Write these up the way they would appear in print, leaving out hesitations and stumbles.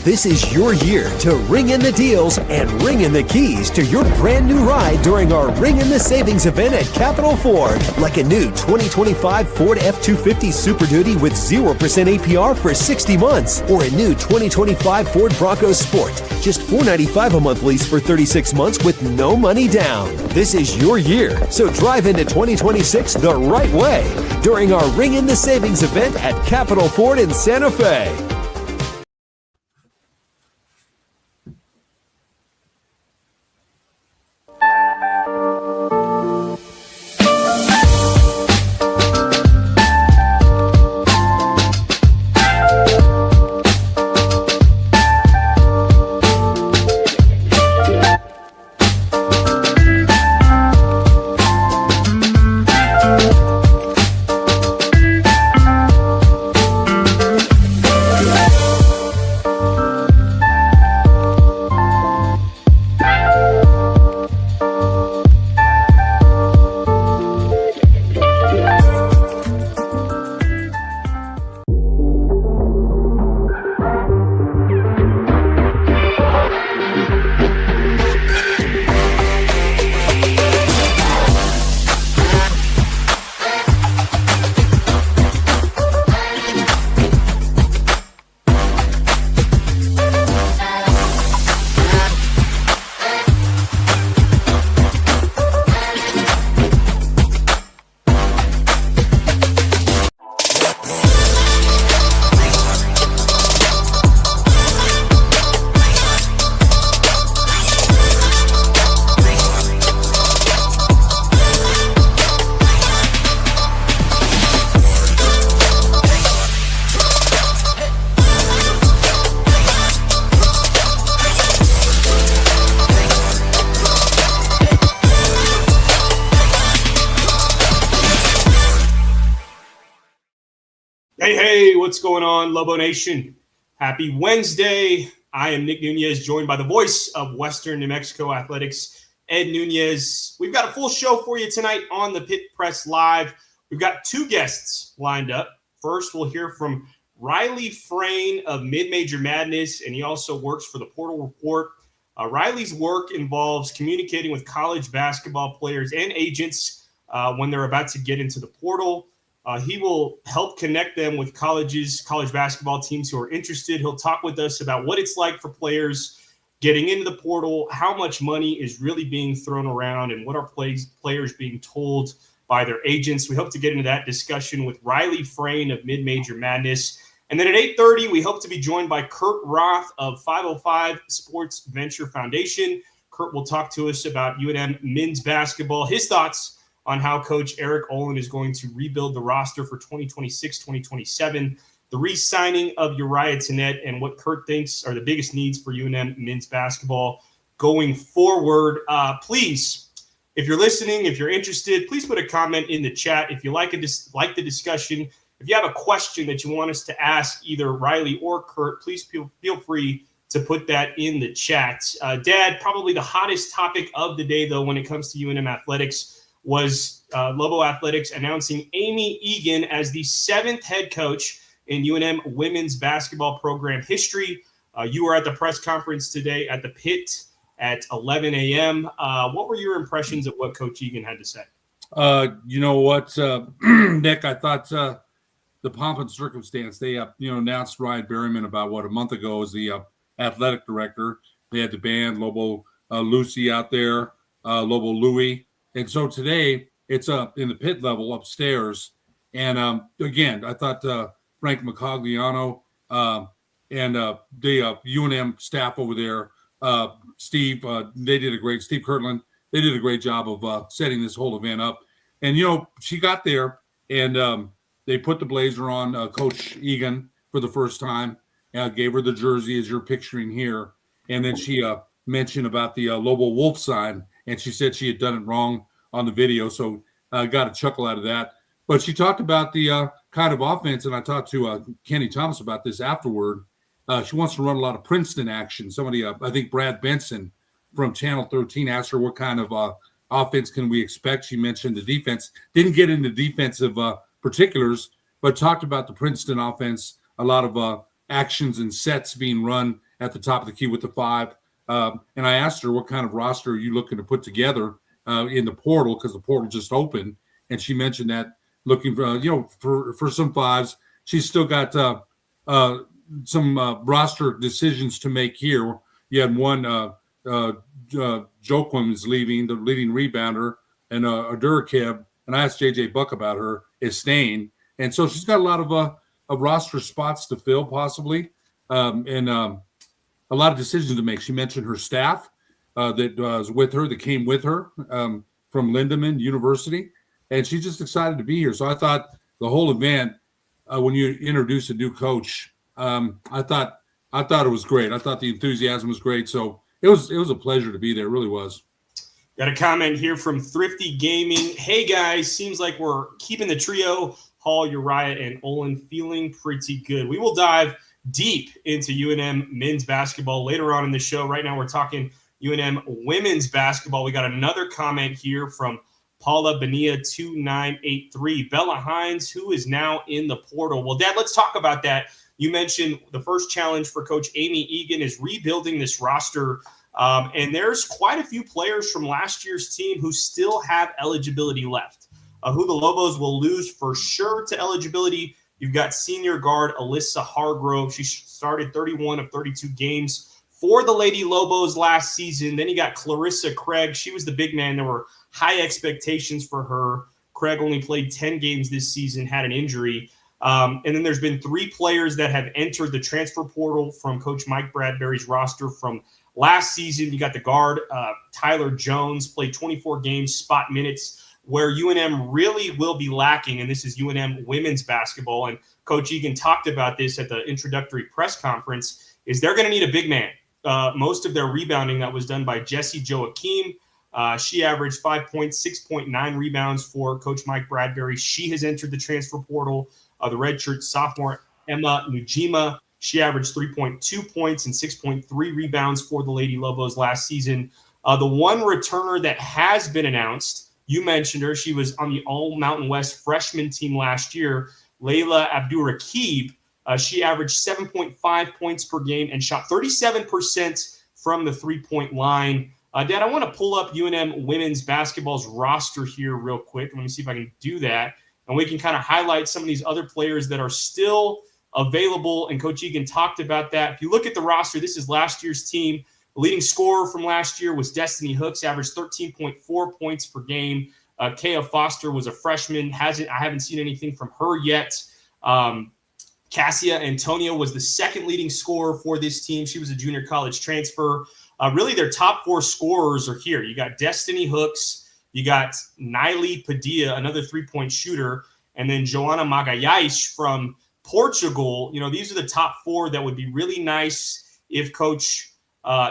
This is your year to ring in the deals and ring in the keys to your brand new ride during our Ring in the Savings event at Capital Ford. Like a new 2025 Ford F-250 Super Duty with 0% APR for 60 months. Or a new 2025 Ford Bronco Sport. Just $495 a month lease for 36 months with no money down. This is your year, so drive into 2026 the right way during our Ring in the Savings event at Capital Ford in Santa Fe. Hey, what's going on, Lobo Nation? Happy Wednesday. I am Nick Nunez, joined by the voice of Western New Mexico Athletics, Ed Nunez. We've got a full show for you tonight on the Pit Press Live. We've got two guests lined up. First, we'll hear from Riley Frayne of Mid-Major Madness, and he also works for the Portal Report. Riley's work involves communicating with college basketball players and agents when they're about to get into the portal. He will help connect them with college basketball teams who are interested. He'll talk with us about what it's like for players getting into the portal, how much money is really being thrown around, and what are players being told by their agents. We hope to get into that discussion with Riley Frayne of Mid-Major Madness. And then at 8:30, we hope to be joined by Kurt Roth of 505 Sports Venture Foundation. Kurt will talk to us about UNM men's basketball, his thoughts on how Coach Eric Olin is going to rebuild the roster for 2026-2027, the re-signing of Uriah Tenet, and what Kurt thinks are the biggest needs for UNM men's basketball going forward. Please, if you're listening, if you're interested, please put a comment in the chat. If you like the discussion, if you have a question that you want us to ask either Riley or Kurt, please feel free to put that in the chat. Dad, probably the hottest topic of the day, though, when it comes to UNM athletics, was Lobo Athletics announcing Amy Egan as the 7th head coach in UNM women's basketball program history. You were at the press conference today at the Pit at 11 a.m. What were your impressions of what Coach Egan had to say? You know what, Nick, I thought the pomp and circumstance, they announced Ryan Berryman about, a month ago as the athletic director. They had the band, Lobo Lucy out there, Lobo Louie. And so today it's in the pit level upstairs. And again, I thought Frank Macagliano and the UNM staff over there, Steve Kirtland, they did a great job of setting this whole event up. And, she got there and they put the blazer on Coach Egan for the first time, gave her the jersey as you're picturing here. And then she mentioned about the Lobo Wolf sign, and she said she had done it wrong on the video, so I got a chuckle out of that. But she talked about the kind of offense, and I talked to Kenny Thomas about this afterward. She wants to run a lot of Princeton action. Somebody, I think Brad Benson from Channel 13 asked her what kind of offense can we expect. She mentioned the defense. Didn't get into defensive particulars, but talked about the Princeton offense, a lot of actions and sets being run at the top of the key with the 5. And I asked her, what kind of roster are you looking to put together in the portal, because the portal just opened. And she mentioned that looking for some 5s. She's still got some roster decisions to make here. You had one, Joaquim is leaving, the leading rebounder, and Adurakeb, and I asked JJ Buck about her, is staying. And so she's got a lot of roster spots to fill, possibly, and a lot of decisions to make. She mentioned her staff that was with her, that came with her from Lindemann University, and she's just excited to be here. So I thought the whole event, when you introduce a new coach, I thought it was great. I thought the enthusiasm was great. So it was a pleasure to be there. It really was. Got a comment here from Thrifty Gaming. Hey guys, seems like we're keeping the trio, Hall, Uriah, and Olin, feeling pretty good. We will dive deep into UNM men's basketball later on in the show. Right now we're talking UNM women's basketball. We got another comment here from Paula Bonilla 2983. Bella Hines, who is now in the portal. Well, Dad, let's talk about that. You mentioned the first challenge for Coach Amy Egan is rebuilding this roster. And there's quite a few players from last year's team who still have eligibility left, who the Lobos will lose for sure to eligibility. You've got senior guard Alyssa Hargrove. She started 31 of 32 games for the Lady Lobos last season. Then you got Clarissa Craig. She was the big man. There were high expectations for her. Craig only played 10 games this season, had an injury. And then there's been 3 players that have entered the transfer portal from Coach Mike Bradbury's roster from last season. You got the guard, Tyler Jones, played 24 games, spot minutes. Where UNM really will be lacking, and this is UNM women's basketball, and Coach Egan talked about this at the introductory press conference, is they're going to need a big man. Most of their rebounding that was done by Jessie Joachim. She averaged 5 points, 6.9 rebounds for Coach Mike Bradbury. She has entered the transfer portal. The redshirt sophomore Emma Nujima, she averaged 3.2 points and 6.3 rebounds for the Lady Lobos last season. The one returner that has been announced, you mentioned her. She was on the All Mountain West freshman team last year, Layla Abdurraqib. She averaged 7.5 points per game and shot 37% from the three-point line. Dad, I want to pull up UNM women's basketball's roster here real quick. Let me see if I can do that. And we can kind of highlight some of these other players that are still available. And Coach Egan talked about that. If you look at the roster, this is last year's team. The leading scorer from last year was Destiny Hooks, averaged 13.4 points per game. Kaya Foster was a freshman. I haven't seen anything from her yet. Cassia Antonio was the second leading scorer for this team. She was a junior college transfer. Really, their top 4 scorers are here. You got Destiny Hooks. You got Naili Padilla, another three-point shooter. And then Joana Magalhães from Portugal. You know, these are the top 4 that would be really nice if Coach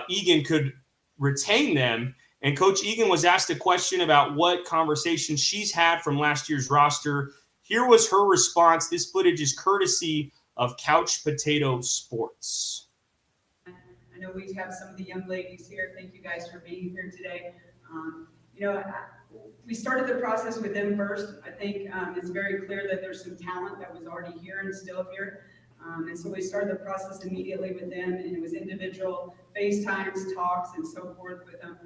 Egan could retain them. And Coach Egan was asked a question about what conversation she's had from last year's roster. Here was her response. This footage is courtesy of Couch Potato Sports. I know we have some of the young ladies here. Thank you guys for being here today. We started the process with them first. I think it's very clear that there's some talent that was already here and still here. And so we started the process immediately with them, and it was individual FaceTimes, talks, and so forth with them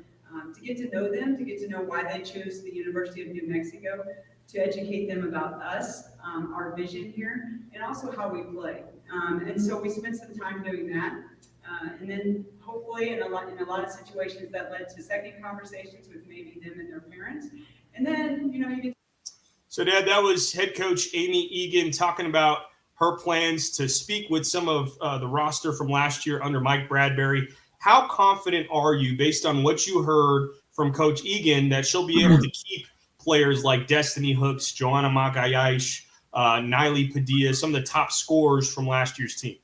to get to know them, to get to know why they chose the University of New Mexico, to educate them about us, our vision here, and also how we play. And so we spent some time doing that. And then hopefully in a lot of situations that led to second conversations with maybe them and their parents. And then, you get. So, Dad, that was head coach Amy Egan talking about her plans to speak with some of the roster from last year under Mike Bradbury. How confident are you, based on what you heard from Coach Egan, that she'll be able to keep players like Destiny Hooks, Joana Magalhães, Naili Padilla, some of the top scorers from last year's team?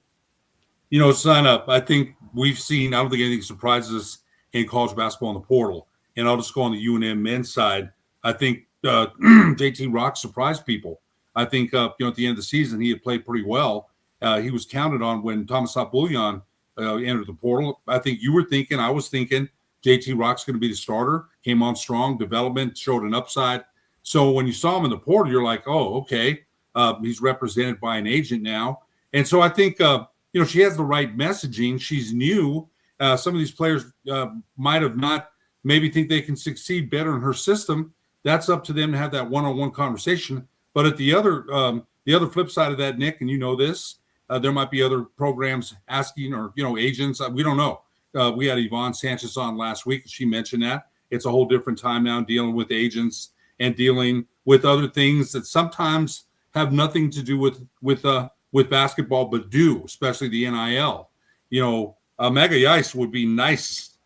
Son, I think we've seen, I don't think anything surprises us in college basketball in the portal. And I'll just go on the UNM men's side. I think JT Rock surprised people. I think, at the end of the season, he had played pretty well. He was counted on when Thomas Bouillon entered the portal. I think you were thinking, I was thinking, JT Rock's going to be the starter. Came on strong, development, showed an upside. So when you saw him in the portal, you're like, oh, okay. He's represented by an agent now. And so I think she has the right messaging. She's new. Some of these players might have not maybe think they can succeed better in her system. That's up to them to have that one-on-one conversation. But at the other flip side of that, Nick, and you know this, there might be other programs asking, or agents. We don't know. We had Yvonne Sanchez on last week. She mentioned that it's a whole different time now dealing with agents and dealing with other things that sometimes have nothing to do with basketball, but do, especially the NIL. Mega Ice would be nice.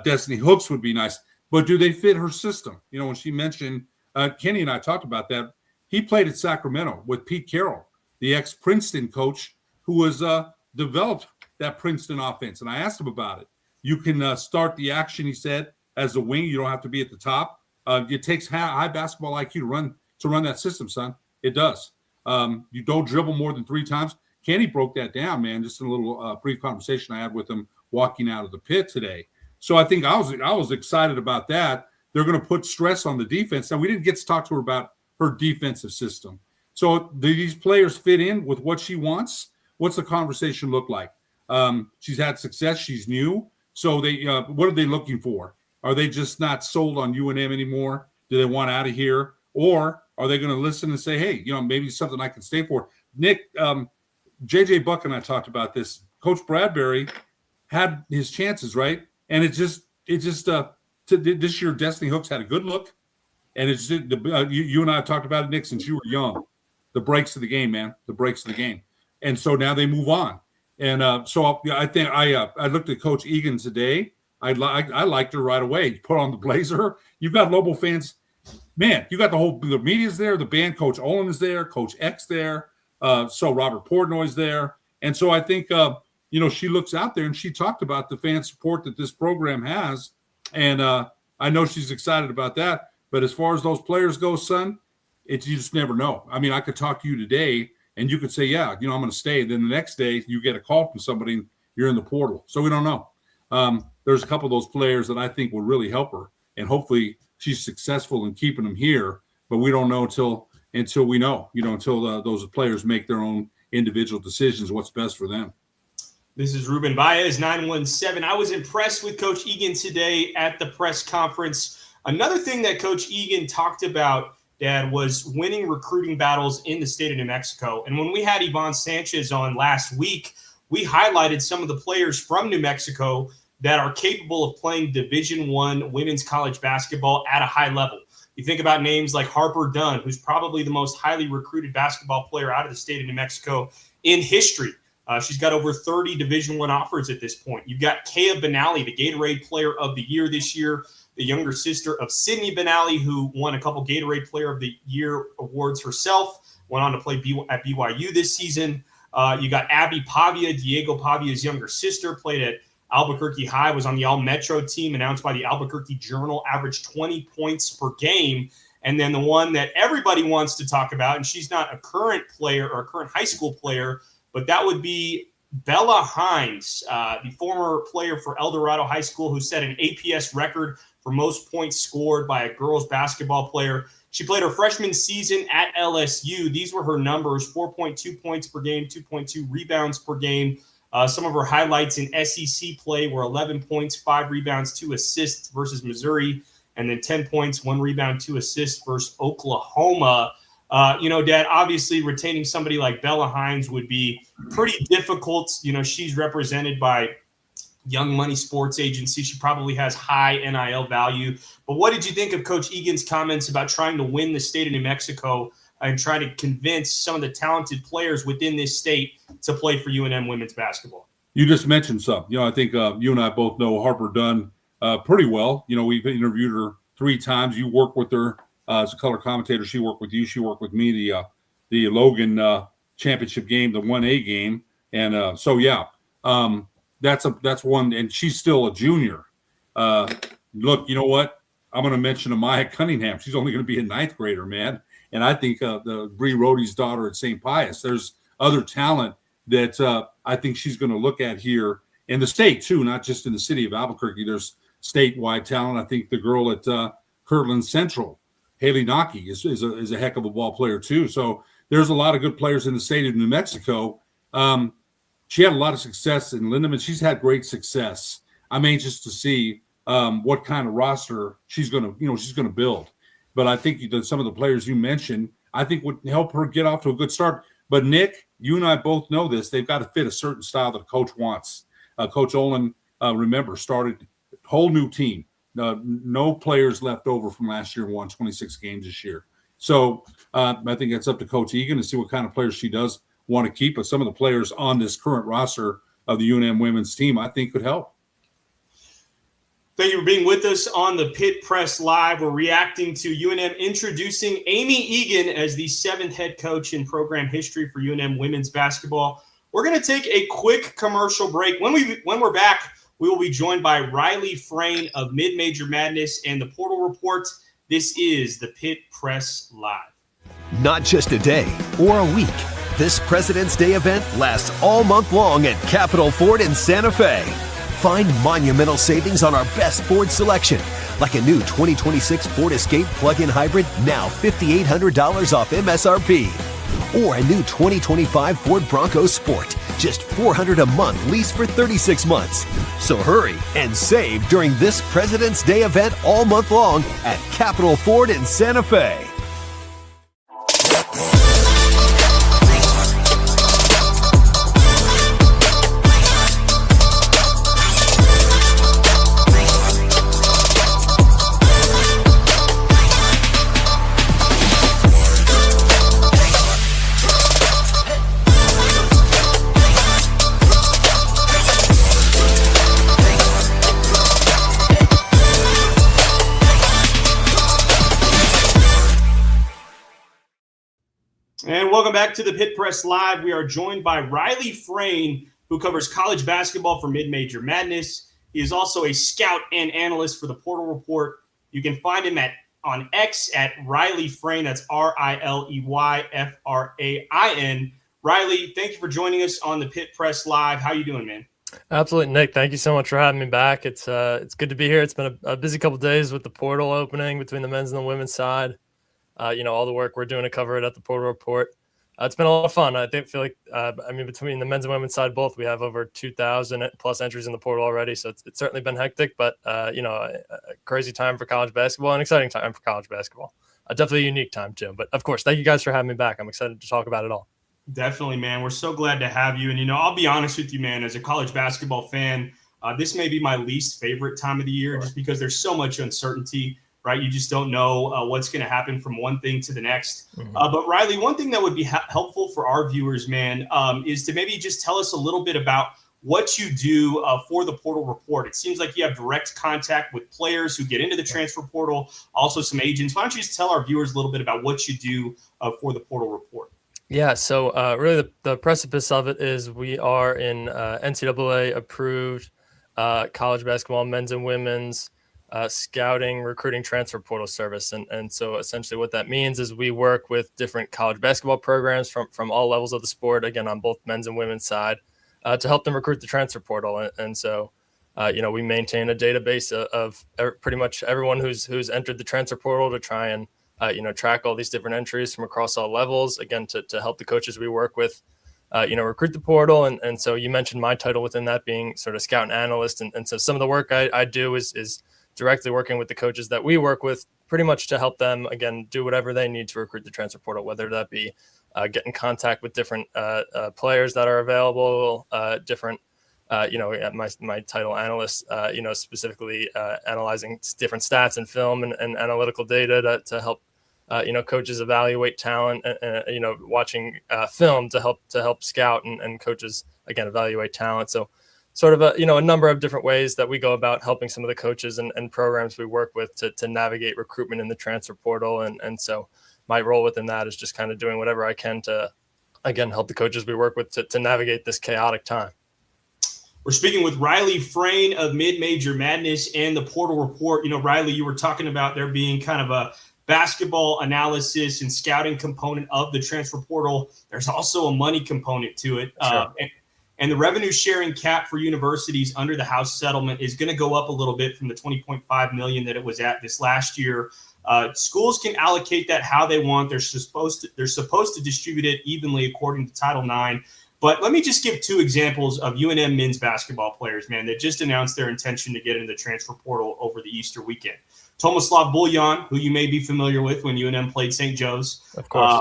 Destiny Hooks would be nice, but do they fit her system? When she mentioned, Kenny and I talked about that. He played at Sacramento with Pete Carroll, the ex-Princeton coach who has developed that Princeton offense. And I asked him about it. You can start the action, he said, as a wing. You don't have to be at the top. It takes high basketball IQ to run that system, son. It does. You don't dribble more than 3 times. Kenny broke that down, man. Just in a little brief conversation I had with him walking out of the pit today. So I think I was excited about that. They're going to put stress on the defense. Now, we didn't get to talk to her about her defensive system. So do these players fit in with what she wants? What's the conversation look like? She's had success. She's new. So what are they looking for? Are they just not sold on UNM anymore? Do they want out of here? Or are they going to listen and say, hey, maybe something I can stay for? Nick, JJ Buck and I talked about this. Coach Bradbury had his chances, right? And this year, Destiny Hooks had a good look. And it's you and I have talked about it, Nick, since you were young. The breaks of the game, man. The breaks of the game. And so now they move on. And so I think I looked at Coach Egan today. I liked her right away. Put on the blazer. You've got Lobo fans. Man, you got the media's there. The band Coach Olin is there. Coach X there. So Robert Portnoy's there. And so I think, she looks out there and she talked about the fan support that this program has. And I know she's excited about that. But as far as those players go, son, you just never know. I mean, I could talk to you today and you could say, yeah, I'm going to stay. Then the next day you get a call from somebody and you're in the portal. So we don't know. There's a couple of those players that I think will really help her. And hopefully she's successful in keeping them here. But we don't know until we know, until those players make their own individual decisions, what's best for them. This is Ruben Baez, 917. I was impressed with Coach Egan today at the press conference. Another thing that Coach Egan talked about, Dad, was winning recruiting battles in the state of New Mexico. And when we had Yvonne Sanchez on last week, we highlighted some of the players from New Mexico that are capable of playing Division I women's college basketball at a high level. You think about names like Harper Dunn, who's probably the most highly recruited basketball player out of the state of New Mexico in history. She's got over 30 Division I offers at this point. You've got Kea Benally, the Gatorade Player of the Year this year, the younger sister of Sydney Benally, who won a couple Gatorade Player of the Year awards herself, went on to play at BYU this season. You got Abby Pavia, Diego Pavia's younger sister, played at Albuquerque High, was on the All-Metro team, announced by the Albuquerque Journal, averaged 20 points per game. And then the one that everybody wants to talk about, and she's not a current player or a current high school player, but that would be Bella Hines, the former player for El Dorado High School, who set an APS record for most points scored by a girls basketball player. She played her freshman season at LSU. These were her numbers: 4.2 points per game, 2.2 rebounds per game. Some of her highlights in SEC play were 11 points, 5 rebounds, 2 assists versus Missouri, and then 10 points, 1 rebound, 2 assists versus Oklahoma. Dad, obviously retaining somebody like Bella Hines would be pretty difficult. She's represented by Young Money Sports Agency. She probably has high NIL value. But what did you think of Coach Egan's comments about trying to win the state of New Mexico and try to convince some of the talented players within this state to play for UNM women's basketball? You just mentioned something. I think you and I both know Harper Dunn pretty well. We've interviewed her 3 times. You work with her as a color commentator. She worked with you. She worked with me the Logan championship game, the 1A game. And that's one. And she's still a junior. Look, you know what? I'm going to mention Amaya Cunningham. She's only going to be a 9th grader, man. And I think the Bree Rohde's daughter at St. Pius. There's other talent that I think she's going to look at here in the state too, not just in the city of Albuquerque. There's statewide talent. I think the girl at Kirtland Central, Haley Naki, is a heck of a ball player too. So there's a lot of good players in the state of New Mexico. she had a lot of success in Lindemann. She's had great success. I'm anxious to see what kind of roster she's going to build. But I think some of the players you mentioned, I think would help her get off to a good start. But Nick, you and I both know this. They've got to fit a certain style that the coach wants. Coach Olin, remember, started a whole new team. No players left over from last year, won 26 games this year. So I think it's up to Coach Egan to see what kind of players she does want to keep. But some of the players on this current roster of the UNM women's team, I think, could help. Thank you for being with us on the Pit Press Live. We're reacting to UNM introducing Amy Egan as the 7th head coach in program history for UNM women's basketball. We're going to take a quick commercial break. When we're back, we will be joined by Riley Frayne of Mid-Major Madness and the Portal Report. This is the Pit Press Live. Not just a day or a week. This President's Day event lasts all month long at Capital Ford in Santa Fe. Find monumental savings on our best Ford selection, like a new 2026 Ford Escape plug-in hybrid, now $5,800 off MSRP. Or a new 2025 Ford Bronco Sport, just $400 a month, lease for 36 months. So hurry and save during this President's Day event all month long at Capital Ford in Santa Fe. And welcome back to the Pit Press Live. We are joined by Riley Frayne, who covers college basketball for Mid-Major Madness. He is also a scout and analyst for the Portal Report. You can find him on X at Riley Frayne. That's RILEYFRAIN. Riley, thank you for joining us on the Pit Press Live. How you doing, man? Absolutely, Nick. Thank you so much for having me back. It's good to be here. It's been a busy couple of days with the portal opening between the men's and the women's side. All the work we're doing to cover it at the Portal Report. It's been a lot of fun. I feel like, between the men's and women's side, both, we have over 2,000 plus entries in the portal already. So it's certainly been hectic, but, a crazy time for college basketball, an exciting time for college basketball. Definitely a unique time too. But of course, thank you guys for having me back. I'm excited to talk about it all. Definitely, man. We're so glad to have you. And, I'll be honest with you, man, as a college basketball fan, this may be my least favorite time of the year, just because there's so much uncertainty. Right, you just don't know what's going to happen from one thing to the next. Mm-hmm. But Riley, one thing that would be helpful for our viewers, man, is to maybe just tell us a little bit about what you do for the Portal Report. It seems like you have direct contact with players who get into the transfer portal, also some agents. Why don't you just tell our viewers a little bit about what you do for the Portal Report? Yeah, so really the precipice of it is we are in NCAA approved college basketball, men's and women's, scouting, recruiting, transfer portal service. And so essentially what that means is we work with different college basketball programs from all levels of the sport, again, on both men's and women's side, to help them recruit the transfer portal. And so, we maintain a database of pretty much everyone who's entered the transfer portal to try and, track all these different entries from across all levels, again, to help the coaches we work with, recruit the portal. And so you mentioned my title within that being sort of scout and analyst. And so some of the work I do is directly working with the coaches that we work with, pretty much to help them, again, do whatever they need to recruit the transfer portal, whether that be get in contact with different players that are available, different, my title analyst, specifically analyzing different stats and film and analytical data to help, coaches evaluate talent, watching film to help scout and coaches, again, evaluate talent. So sort of a number of different ways that we go about helping some of the coaches and programs we work with to navigate recruitment in the transfer portal. And so my role within that is just kind of doing whatever I can to, again, help the coaches we work with to navigate this chaotic time. We're speaking with Riley Frayne of Mid-Major Madness and the Portal Report. Riley, you were talking about there being kind of a basketball analysis and scouting component of the transfer portal. There's also a money component to it. Sure. And the revenue sharing cap for universities under the House settlement is going to go up a little bit from the $20.5 million that it was at this last year. Schools can allocate that how they want. They're supposed to distribute it evenly according to Title IX. But let me just give two examples of UNM men's basketball players, man, that just announced their intention to get into the transfer portal over the Easter weekend. Tomislav Buljan, who you may be familiar with when UNM played St. Joe's, Of course.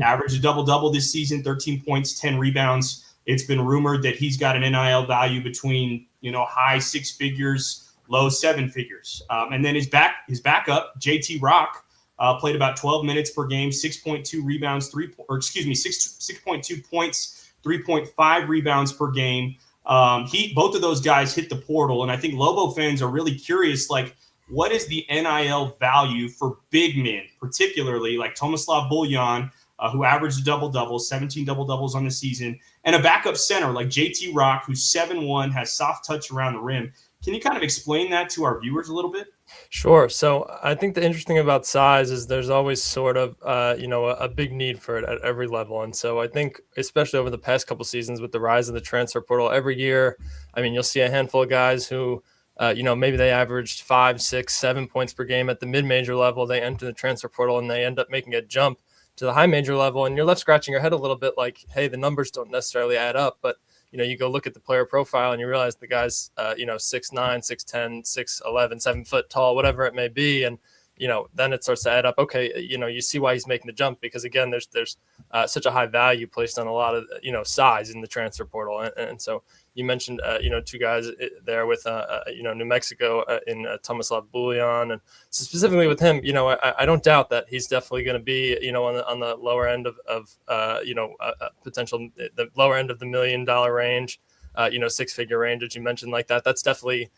averaged a double-double this season, 13 points, 10 rebounds. It's been rumored that he's got an NIL value between, high six figures, low seven figures. And then his backup, JT Rock, played about 12 minutes per game, 6.2 rebounds, 6.2 points, 3.5 rebounds per game. Both of those guys hit the portal, and I think Lobo fans are really curious, like, what is the NIL value for big men, particularly like Tomislav Buljan, who averaged a double-double, 17 double-doubles on the season, and a backup center like JT Rock, who's 7'1", has soft touch around the rim. Can you kind of explain that to our viewers a little bit? Sure. So I think the interesting about size is there's always sort of, a big need for it at every level. And so I think, especially over the past couple seasons with the rise of the transfer portal, every year, you'll see a handful of guys who, maybe they averaged 5, 6, 7 points per game at the mid-major level. They enter the transfer portal and they end up making a jump to the high major level. And you're left scratching your head a little bit like, hey, the numbers don't necessarily add up. But, you go look at the player profile and you realize the guy's, 6'9", 6'10", 6'11", 7 foot tall, whatever it may be. And, then it starts to add up. Okay, you see why he's making the jump because, again, there's such a high value placed on a lot of, size in the transfer portal. And so you mentioned, two guys there with, New Mexico in Tomislav Buljan. And so specifically with him, I don't doubt that he's definitely going to be, on the lower end of potential, the lower end of the $1 million range, 6-figure range, as you mentioned like that. That's definitely,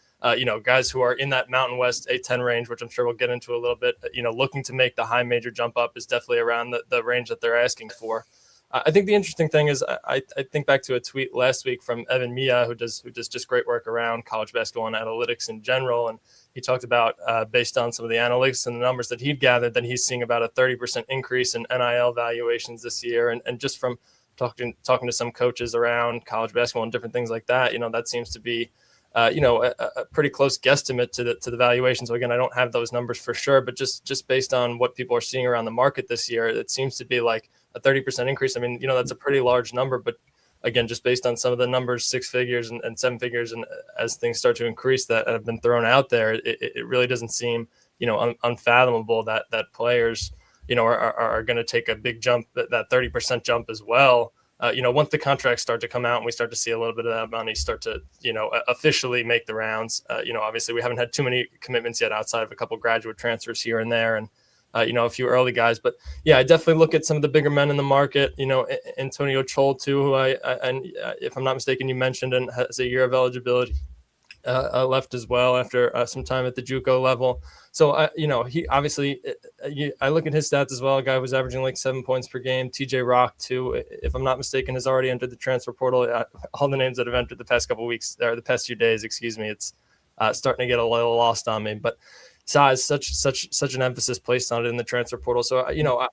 guys who are in that Mountain West A10 range, which I'm sure we'll get into a little bit, looking to make the high major jump up is definitely around the range that they're asking for. I think the interesting thing is I think back to a tweet last week from Evan Mia, who does just great work around college basketball and analytics in general. And he talked about, based on some of the analytics and the numbers that he'd gathered, that he's seeing about a 30% increase in NIL valuations this year. And just from talking to some coaches around college basketball and different things like that, that seems to be, a pretty close guesstimate to the valuation. So again, I don't have those numbers for sure, but just based on what people are seeing around the market this year, it seems to be like a 30% increase. That's a pretty large number, but again, just based on some of the numbers, 6 figures and 7 figures, and as things start to increase that have been thrown out there, it really doesn't seem, unfathomable that players, are going to take a big jump, that 30% jump as well. Once the contracts start to come out and we start to see a little bit of that money start to, officially make the rounds, obviously we haven't had too many commitments yet outside of a couple graduate transfers here and there. And, a few early guys, but yeah, I definitely look at some of the bigger men in the market, Antonio Chol too, who and if I'm not mistaken, you mentioned and has a year of eligibility left as well after some time at the JUCO level. So, he obviously, I look at his stats as well. A guy was averaging like 7 points per game. TJ Rock too, if I'm not mistaken, has already entered the transfer portal. All the names that have entered the past couple of weeks or the past few days, excuse me, it's starting to get a little lost on me, but size, such an emphasis placed on it in the transfer portal. So,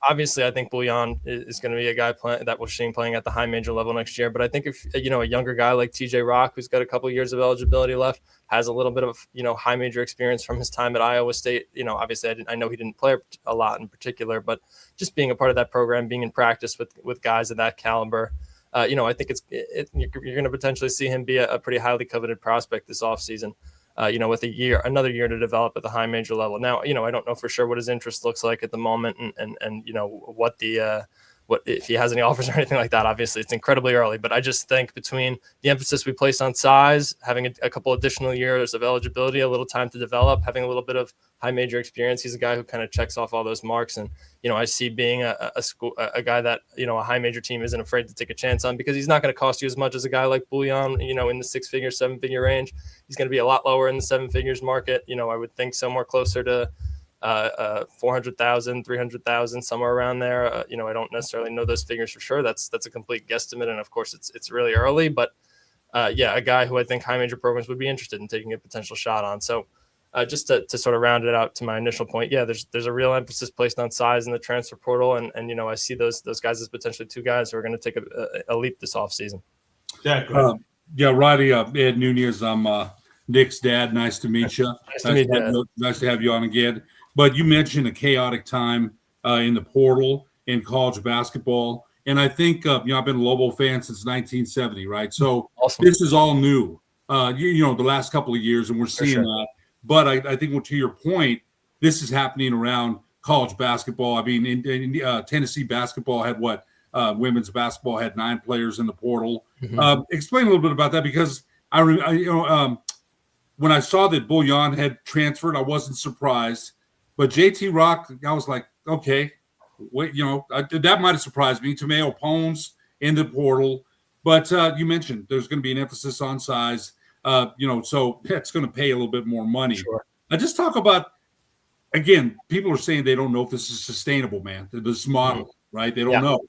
obviously I think Buljan is going to be a guy that we're seeing playing at the high major level next year. But I think if, a younger guy like TJ Rock, who's got a couple of years of eligibility left, has a little bit of, high major experience from his time at Iowa State, obviously I know he didn't play a lot in particular, but just being a part of that program, being in practice with guys of that caliber, I think you're going to potentially see him be a pretty highly coveted prospect this offseason. With another year to develop at the high major level. Now, I don't know for sure what his interest looks like at the moment and what if he has any offers or anything like that. Obviously, it's incredibly early, but I just think between the emphasis we place on size, having a couple additional years of eligibility, a little time to develop, having a little bit of high major experience, he's a guy who kind of checks off all those marks. And, I see being a guy that, a high major team isn't afraid to take a chance on because he's not going to cost you as much as a guy like Buljan, in the 6-figure, 7-figure range. He's going to be a lot lower in the 7 figures market. I would think somewhere closer to 400,000, 300,000, somewhere around there. I don't necessarily know those figures for sure. That's a complete guesstimate. And of course it's really early, but a guy who I think high major programs would be interested in taking a potential shot on. So just to sort of round it out to my initial point, there's a real emphasis placed on size in the transfer portal. And I see those guys as potentially two guys who are going to take a leap this offseason. Yeah, Roddy, Ed Nunez, I'm Nick's dad. Nice to meet you. Nice to have you on again. But you mentioned a chaotic time in the portal in college basketball. And I think, I've been a Lobo fan since 1970, right? So Awesome. this is all new, the last couple of years, and we're seeing sure. that. But I think, to your point, this is happening around college basketball. I mean, in Tennessee basketball had women's basketball had 9 players in the portal. Mhm. Explain a little bit about that, because when I saw that Bouillon had transferred, I wasn't surprised. But JT Rock, I was like, okay, wait, that might have surprised me. Tomeo Pones in the portal. But you mentioned there's going to be an emphasis on size, so that's going to pay a little bit more money. Sure. I just talk about, again, people are saying they don't know if this is sustainable, man, this model, right? They don't know.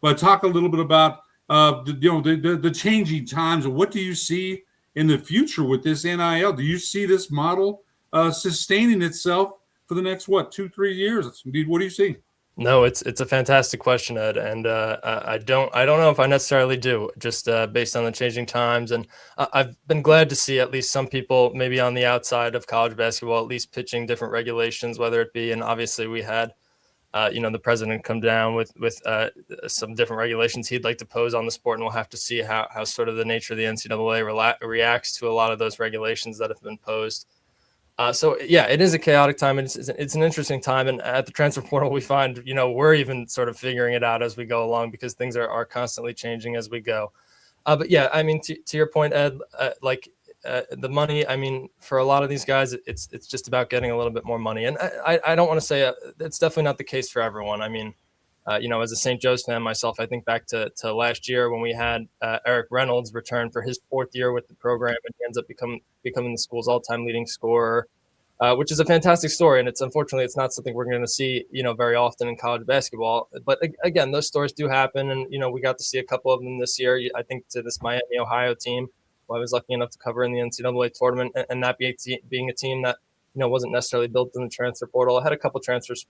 But talk a little bit about, the changing times, and what do you see in the future with this NIL? Do you see this model sustaining itself for the next 2-3 years? What do you see? No, it's a fantastic question, Ed, and I don't know if I necessarily do, just based on the changing times. And I've been glad to see at least some people, maybe on the outside of college basketball, at least pitching different regulations, whether it be, and obviously we had, the president come down with some different regulations he'd like to pose on the sport, and we'll have to see how sort of the nature of the NCAA reacts to a lot of those regulations that have been posed. So yeah, it is a chaotic time, and it's an interesting time. And at the transfer portal, we find, we're even sort of figuring it out as we go along, because things are constantly changing as we go. But yeah, I mean, to your point, Ed, the money, I mean, for a lot of these guys, it's just about getting a little bit more money. And I don't want to say it's definitely not the case for everyone. I mean, as a St. Joe's fan myself, I think back to last year when we had Eric Reynolds return for his 4th year with the program, and he ends up becoming the school's all-time leading scorer, which is a fantastic story. And unfortunately, it's not something we're going to see, very often in college basketball. But again, those stories do happen. And, we got to see a couple of them this year. I think to this Miami, Ohio team, who I was lucky enough to cover in the NCAA tournament, and that being a team that, wasn't necessarily built in the transfer portal. I had a couple transfers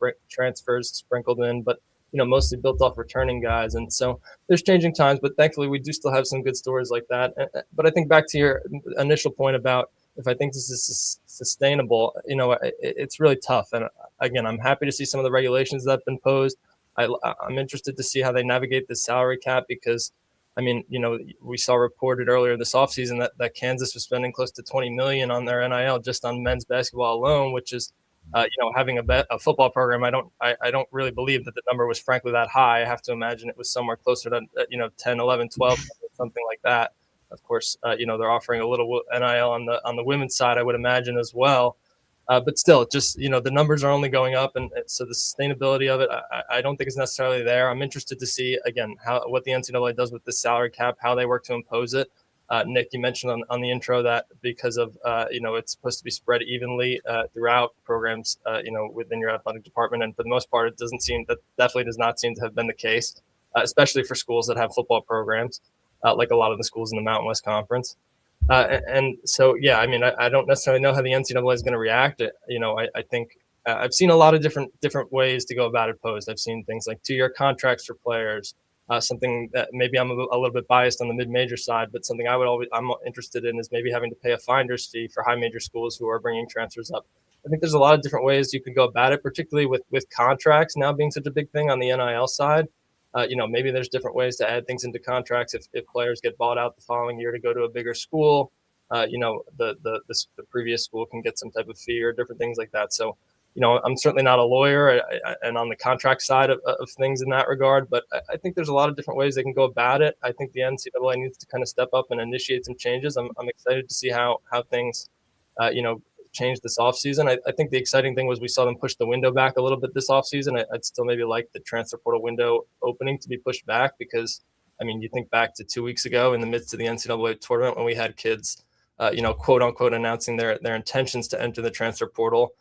sprinkled in, but mostly built off returning guys. And so there's changing times, but thankfully we do still have some good stories like that. But I think back to your initial point about if I think this is sustainable, it's really tough. And again, I'm happy to see some of the regulations that have been posed. I'm interested to see how they navigate the salary cap, because I mean, we saw reported earlier this offseason that Kansas was spending close to $20 million on their NIL just on men's basketball alone, which is, having a football program. I don't really believe that the number was frankly that high. I have to imagine it was somewhere closer to 10, 11, 12, something like that. Of course, they're offering a little NIL on the women's side, I would imagine, as well. But still, just the numbers are only going up, and so the sustainability of it, I don't think is necessarily there. I'm interested to see again what the NCAA does with the salary cap, how they work to impose it. Nick, you mentioned on the intro that because of it's supposed to be spread evenly throughout programs, within your athletic department, and for the most part, definitely does not seem to have been the case, especially for schools that have football programs, like a lot of the schools in the Mountain West Conference. And so, yeah, I mean, I don't necessarily know how the NCAA is going to react. I think I've seen a lot of different ways to go about it posed. I've seen things like 2-year contracts for players, something that maybe I'm a little bit biased on the mid-major side, but something I'm interested in is maybe having to pay a finder's fee for high major schools who are bringing transfers up. I think there's a lot of different ways you could go about it, particularly with contracts now being such a big thing on the NIL side. Maybe there's different ways to add things into contracts if players get bought out the following year to go to a bigger school. The previous school can get some type of fee or different things like that. So, I'm certainly not a lawyer and on the contract side of things in that regard, but I think there's a lot of different ways they can go about it. I think the NCAA needs to kind of step up and initiate some changes. I'm excited to see how things, change this offseason. I think the exciting thing was we saw them push the window back a little bit this offseason. I'd still maybe like the transfer portal window opening to be pushed back, because, I mean, you think back to 2 weeks ago in the midst of the NCAA tournament when we had kids, quote unquote, announcing their intentions to enter the transfer portal.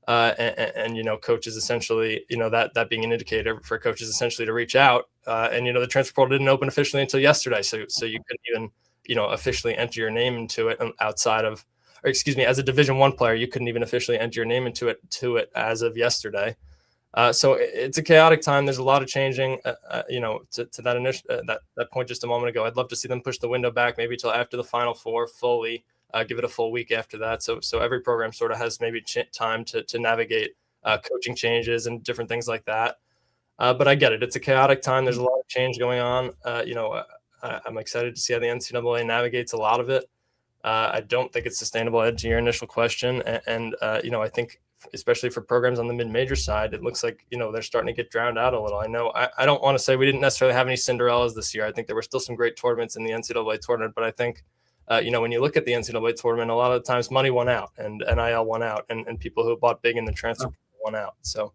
And coaches essentially, that being an indicator for coaches essentially to reach out. And the transfer portal didn't open officially until yesterday. So you couldn't even, officially enter your name into it outside of, or excuse me, as a Division I player, you couldn't even officially enter your name into it as of yesterday. So it's a chaotic time. There's a lot of changing, to that initial that point just a moment ago. I'd love to see them push the window back maybe till after the Final Four fully, give it a full week after that. So every program sort of has maybe time to navigate coaching changes and different things like that. But I get it. It's a chaotic time. There's a lot of change going on. I'm excited to see how the NCAA navigates a lot of it. I don't think it's sustainable. Ed, to your initial question, and I think especially for programs on the mid-major side, it looks like they're starting to get drowned out a little. I know I don't want to say we didn't necessarily have any Cinderellas this year. I think there were still some great tournaments in the NCAA tournament, but I think when you look at the NCAA tournament, a lot of the times money won out and NIL won out, and people who bought big in the transfer won out. So.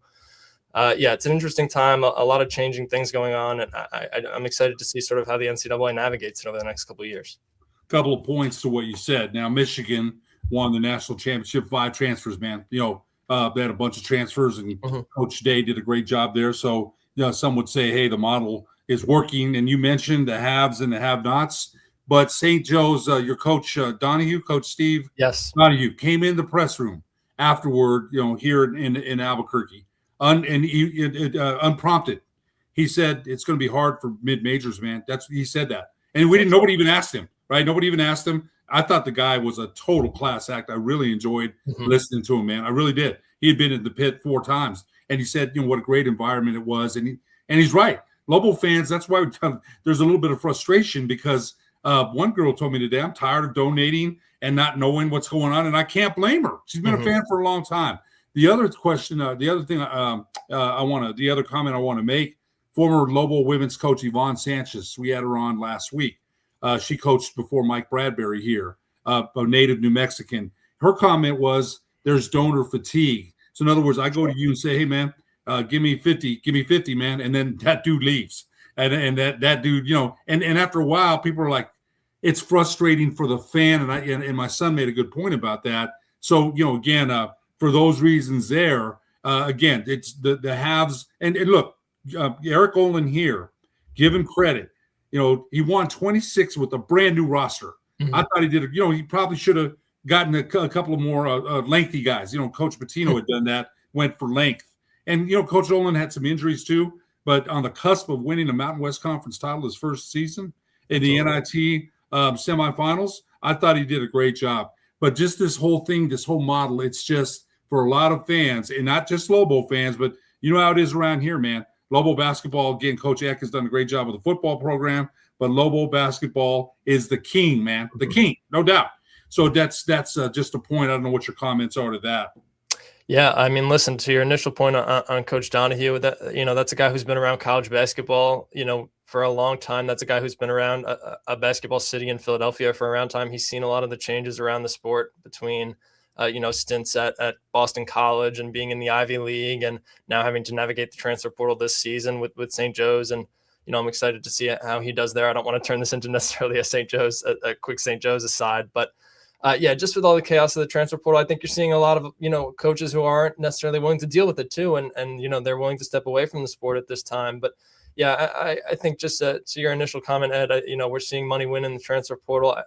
It's an interesting time, a lot of changing things going on, and I'm excited to see sort of how the NCAA navigates it over the next couple of years. Couple of points to what you said. Now, Michigan won the national championship, 5 transfers, man. They had a bunch of transfers, and Coach Day did a great job there. So, some would say, hey, the model is working. And you mentioned the haves and the have-nots. But St. Joe's, your coach, Donahue, Coach Steve Donahue, came in the press room afterward, here in Albuquerque. Unprompted, he said it's going to be hard for mid-majors, man. He said that, and nobody even asked him, right? Nobody even asked him. I thought the guy was a total class act. I really enjoyed listening to him, man. I really did. He had been in the pit 4 times, and he said, what a great environment it was, and he's right. Lobo fans, that's why there's a little bit of frustration because one girl told me today, I'm tired of donating and not knowing what's going on, and I can't blame her. She's been a fan for a long time. The other question, the other comment I want to make, former Lobo women's coach Yvonne Sanchez, we had her on last week. She coached before Mike Bradbury here, a native New Mexican. Her comment was, there's donor fatigue. So in other words, I go to you and say, hey, man, give me 50, man. And then that dude leaves. And that dude, and after a while, people are like, it's frustrating for the fan. And my son made a good point about that. So, again, for those reasons there, again, it's the haves. And look, Eric Olin here, give him credit. He won 26 with a brand new roster. I thought he did, he probably should have gotten a couple of more lengthy guys. Coach Patino had done that, went for length. And, Coach Olin had some injuries too, but on the cusp of winning the Mountain West Conference title his first season in the NIT semifinals, I thought he did a great job. But just this whole thing, this whole model, it's just, for a lot of fans, and not just Lobo fans, but you know how it is around here, man. Lobo basketball, again, Coach Eck has done a great job with the football program, but Lobo basketball is the king, man. The king, no doubt. So that's just a point. I don't know what your comments are to that. Yeah, I mean, listen, to your initial point on Coach Donahue, that's a guy who's been around college basketball, for a long time. That's a guy who's been around a basketball city in Philadelphia for a long time. He's seen a lot of the changes around the sport between stints at Boston College and being in the Ivy League and now having to navigate the transfer portal this season with St. Joe's. And, I'm excited to see how he does there. I don't want to turn this into necessarily a quick St. Joe's aside, but just with all the chaos of the transfer portal, I think you're seeing a lot of, coaches who aren't necessarily willing to deal with it too. And they're willing to step away from the sport at this time. But yeah, I think just to your initial comment, Ed, we're seeing money win in the transfer portal.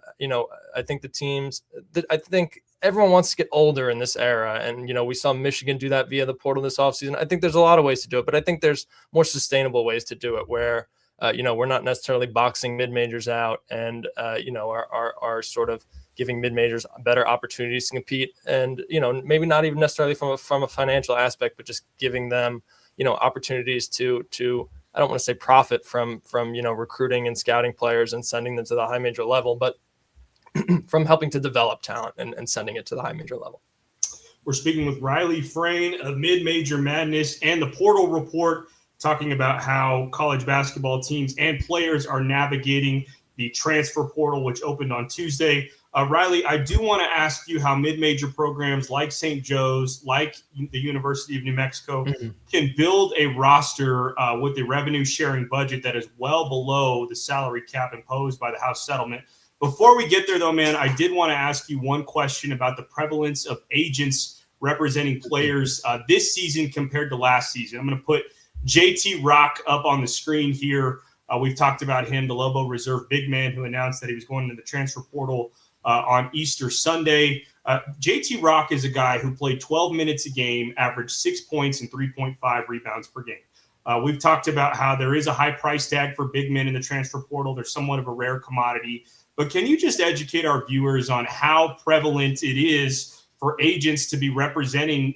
I think the teams, I think everyone wants to get older in this era. And, we saw Michigan do that via the portal this offseason. I think there's a lot of ways to do it, but I think there's more sustainable ways to do it where, we're not necessarily boxing mid-majors out and, are sort of giving mid-majors better opportunities to compete. And, maybe not even necessarily from a financial aspect, but just giving them, opportunities to I don't want to say profit from recruiting and scouting players and sending them to the high major level, but from helping to develop talent and sending it to the high major level. We're speaking with Riley Frayne of Mid-Major Madness and the Portal Report, talking about how college basketball teams and players are navigating the transfer portal, which opened on Tuesday. Riley, I do want to ask you how mid-major programs like St. Joe's, like the University of New Mexico, can build a roster with a revenue-sharing budget that is well below the salary cap imposed by the House settlement. Before we get there, though, man, I did want to ask you one question about the prevalence of agents representing players this season compared to last season. I'm going to put JT Rock up on the screen here. We've talked about him, the Lobo Reserve big man who announced that he was going into the transfer portal on Easter Sunday. JT Rock is a guy who played 12 minutes a game, averaged 6 points and 3.5 rebounds per game. We've talked about how there is a high price tag for big men in the transfer portal. They're somewhat of a rare commodity. But can you just educate our viewers on how prevalent it is for agents to be representing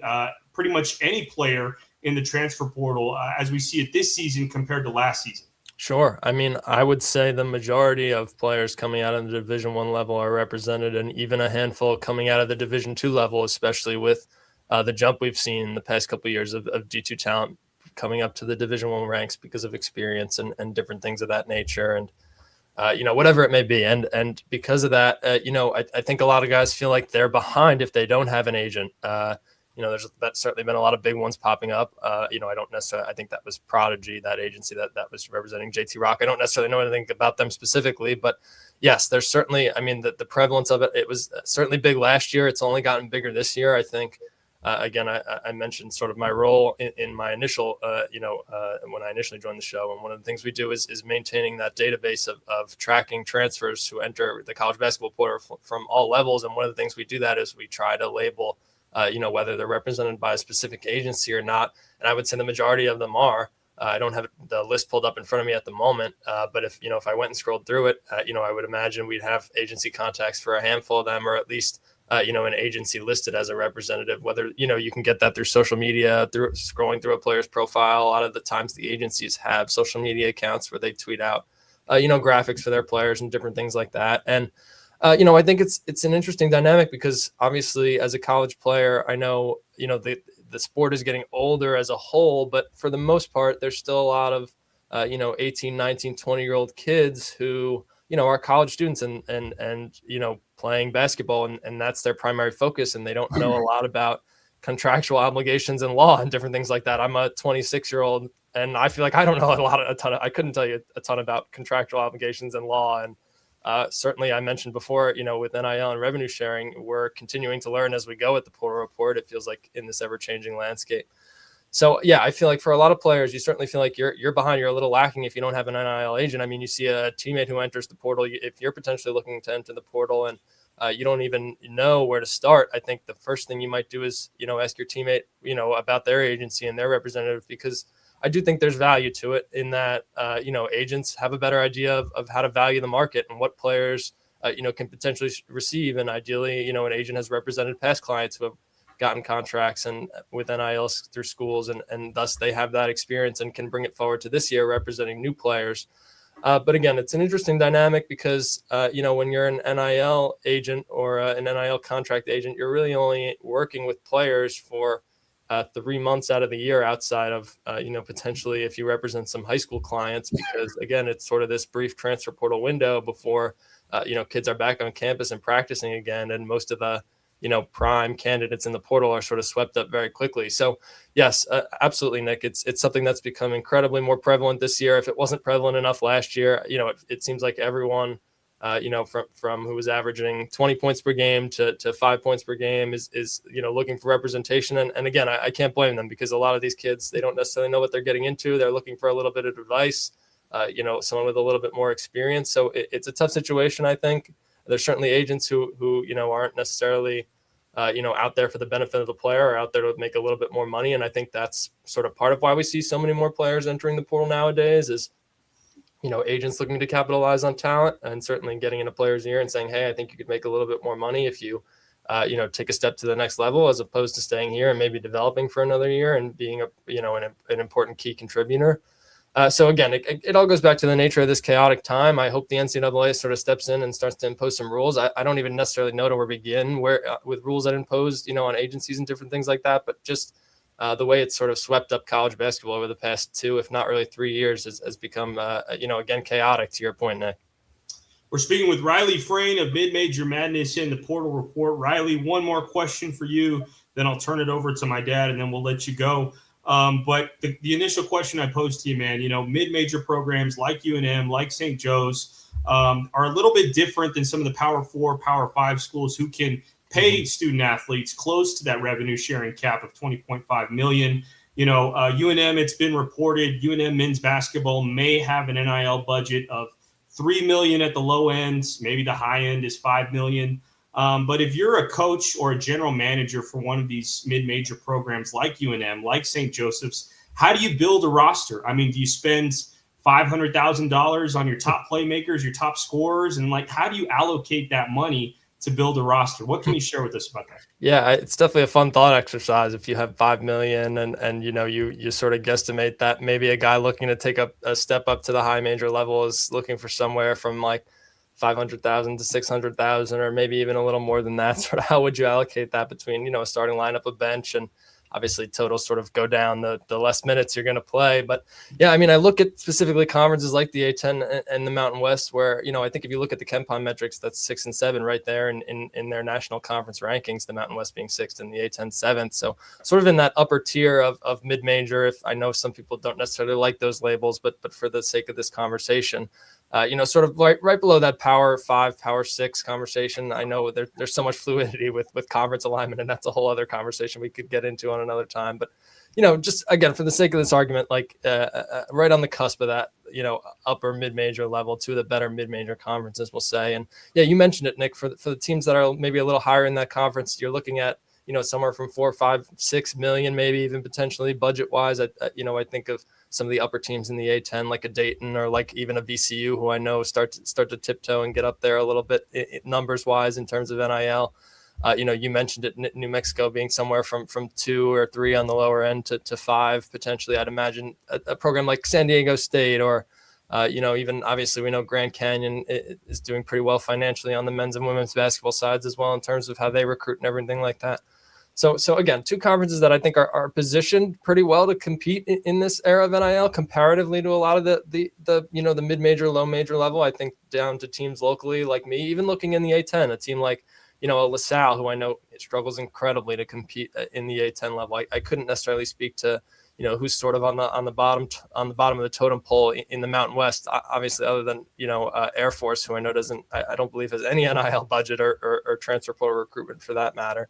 pretty much any player in the transfer portal as we see it this season compared to last season? Sure. I mean, I would say the majority of players coming out of the Division I level are represented, and even a handful coming out of the Division II level, especially with the jump we've seen in the past couple of years of D2 talent coming up to the Division I ranks because of experience and different things of that nature, and whatever it may be. And because of that, I think a lot of guys feel like they're behind if they don't have an agent. That's certainly been a lot of big ones popping up. I don't necessarily, I think that was Prodigy, that agency that was representing JT Rock. I don't necessarily know anything about them specifically, but yes, there's certainly, the prevalence of it was certainly big last year. It's only gotten bigger this year. I think, again, I mentioned sort of my role in my initial, when I initially joined the show. And one of the things we do is maintaining that database of tracking transfers who enter the college basketball portal from all levels. And one of the things we do that is we try to label whether they're represented by a specific agency or not. And I would say the majority of them are. I don't have the list pulled up in front of me at the moment, but if I went and scrolled through it, I would imagine we'd have agency contacts for a handful of them, or at least, an agency listed as a representative. Whether, you can get that through social media, through scrolling through a player's profile. A lot of the times the agencies have social media accounts where they tweet out, graphics for their players and different things like that. And I think it's an interesting dynamic because obviously as a college player, I know, the sport is getting older as a whole, but for the most part, there's still a lot of, 18, 19, 20-year-old kids who, are college students and playing basketball and that's their primary focus. And they don't know a lot about contractual obligations and law and different things like that. I'm a 26-year-old and I feel like I don't know I couldn't tell you a ton about contractual obligations and law. And certainly I mentioned before, with NIL and revenue sharing, we're continuing to learn as we go at the Portal Report. It feels like in this ever-changing landscape. So, yeah, I feel like for a lot of players, you certainly feel like you're behind. You're a little lacking if you don't have an NIL agent. I mean, you see a teammate who enters the portal. If you're potentially looking to enter the portal and you don't even know where to start, I think the first thing you might do is, ask your teammate, about their agency and their representative, because I do think there's value to it in that, agents have a better idea of how to value the market and what players, can potentially receive. And ideally, an agent has represented past clients who have gotten contracts and with NILs through schools. And thus they have that experience and can bring it forward to this year representing new players. But again, it's an interesting dynamic because, when you're an NIL agent or an NIL contract agent, you're really only working with players for 3 months out of the year outside of, potentially if you represent some high school clients, because again, it's sort of this brief transfer portal window before, kids are back on campus and practicing again. And most of the, prime candidates in the portal are sort of swept up very quickly. So yes, absolutely, Nick. It's something that's become incredibly more prevalent this year. If it wasn't prevalent enough last year, it seems like everyone, from who was averaging 20 points per game to 5 points per game is looking for representation. And again, I can't blame them because a lot of these kids, they don't necessarily know what they're getting into. They're looking for a little bit of advice, someone with a little bit more experience. So it's a tough situation, I think. There's certainly agents who aren't necessarily, out there for the benefit of the player or out there to make a little bit more money. And I think that's sort of part of why we see so many more players entering the portal nowadays is, agents looking to capitalize on talent and certainly getting in a player's ear and saying, hey, I think you could make a little bit more money if you, take a step to the next level as opposed to staying here and maybe developing for another year and being an important key contributor. So again, it all goes back to the nature of this chaotic time. I hope the NCAA sort of steps in and starts to impose some rules. I don't even necessarily know where to begin with rules that imposed, on agencies and different things like that. But just the way it's sort of swept up college basketball over the past 2, if not really 3 years, has become, again, chaotic, to your point, Nick. We're speaking with Riley Frayne of Mid-Major Madness in the Portal Report. Riley, one more question for you, then I'll turn it over to my dad, and then we'll let you go. But the initial question I posed to you, man, mid-major programs like UNM, like St. Joe's, are a little bit different than some of the Power 4, Power 5 schools who can pay student athletes close to that revenue sharing cap of $20.5 million. UNM, it's been reported, UNM men's basketball may have an NIL budget of $3 million at the low end. Maybe the high end is $5 million. But if you're a coach or a general manager for one of these mid-major programs like UNM, like St. Joseph's, how do you build a roster? I mean, do you spend $500,000 on your top playmakers, your top scorers? And how do you allocate that money to build a roster. What can you share with us about that? Yeah, it's definitely a fun thought exercise. If you have 5 million and you sort of guesstimate that maybe a guy looking to take a step up to the high major level is looking for somewhere from like 500,000 to 600,000, or maybe even a little more than that. Sort of how would you allocate that between, a starting lineup, a bench, and obviously total sort of go down the less minutes you're going to play. But yeah, I mean, I look at specifically conferences like the A10 and the Mountain West, where, I think if you look at the KenPom metrics, that's 6 and 7 right there in their national conference rankings, the Mountain West being 6th and the A10 7th. So sort of in that upper tier of mid-major, if I know some people don't necessarily like those labels, but for the sake of this conversation, sort of right below that Power 5, Power 6 conversation. I know there's so much fluidity with conference alignment, and that's a whole other conversation we could get into on another time. But, just again, for the sake of this argument, like right on the cusp of that, upper mid-major level, two of the better mid-major conferences, we'll say. And yeah, you mentioned it, Nick, for the teams that are maybe a little higher in that conference, you're looking at, somewhere from 4, 5, 6 million, maybe even potentially budget wise. I think of some of the upper teams in the A10, like a Dayton or like even a VCU, who I know start to tiptoe and get up there a little bit numbers wise in terms of NIL. You mentioned it, New Mexico being somewhere from 2 or 3 on the lower end to 5 potentially. I'd imagine a program like San Diego State or even obviously we know Grand Canyon is doing pretty well financially on the men's and women's basketball sides as well in terms of how they recruit and everything like that. So again, two conferences that I think are positioned pretty well to compete in this era of NIL comparatively to a lot of the mid-major, low major level. I think down to teams locally like me, even looking in the A10, a team like, a LaSalle, who I know struggles incredibly to compete in the A10 level. I couldn't necessarily speak to, who's sort of on the bottom of the totem pole in the Mountain West, obviously, other than, Air Force, who I know I don't believe has any NIL budget or transfer portal recruitment for that matter.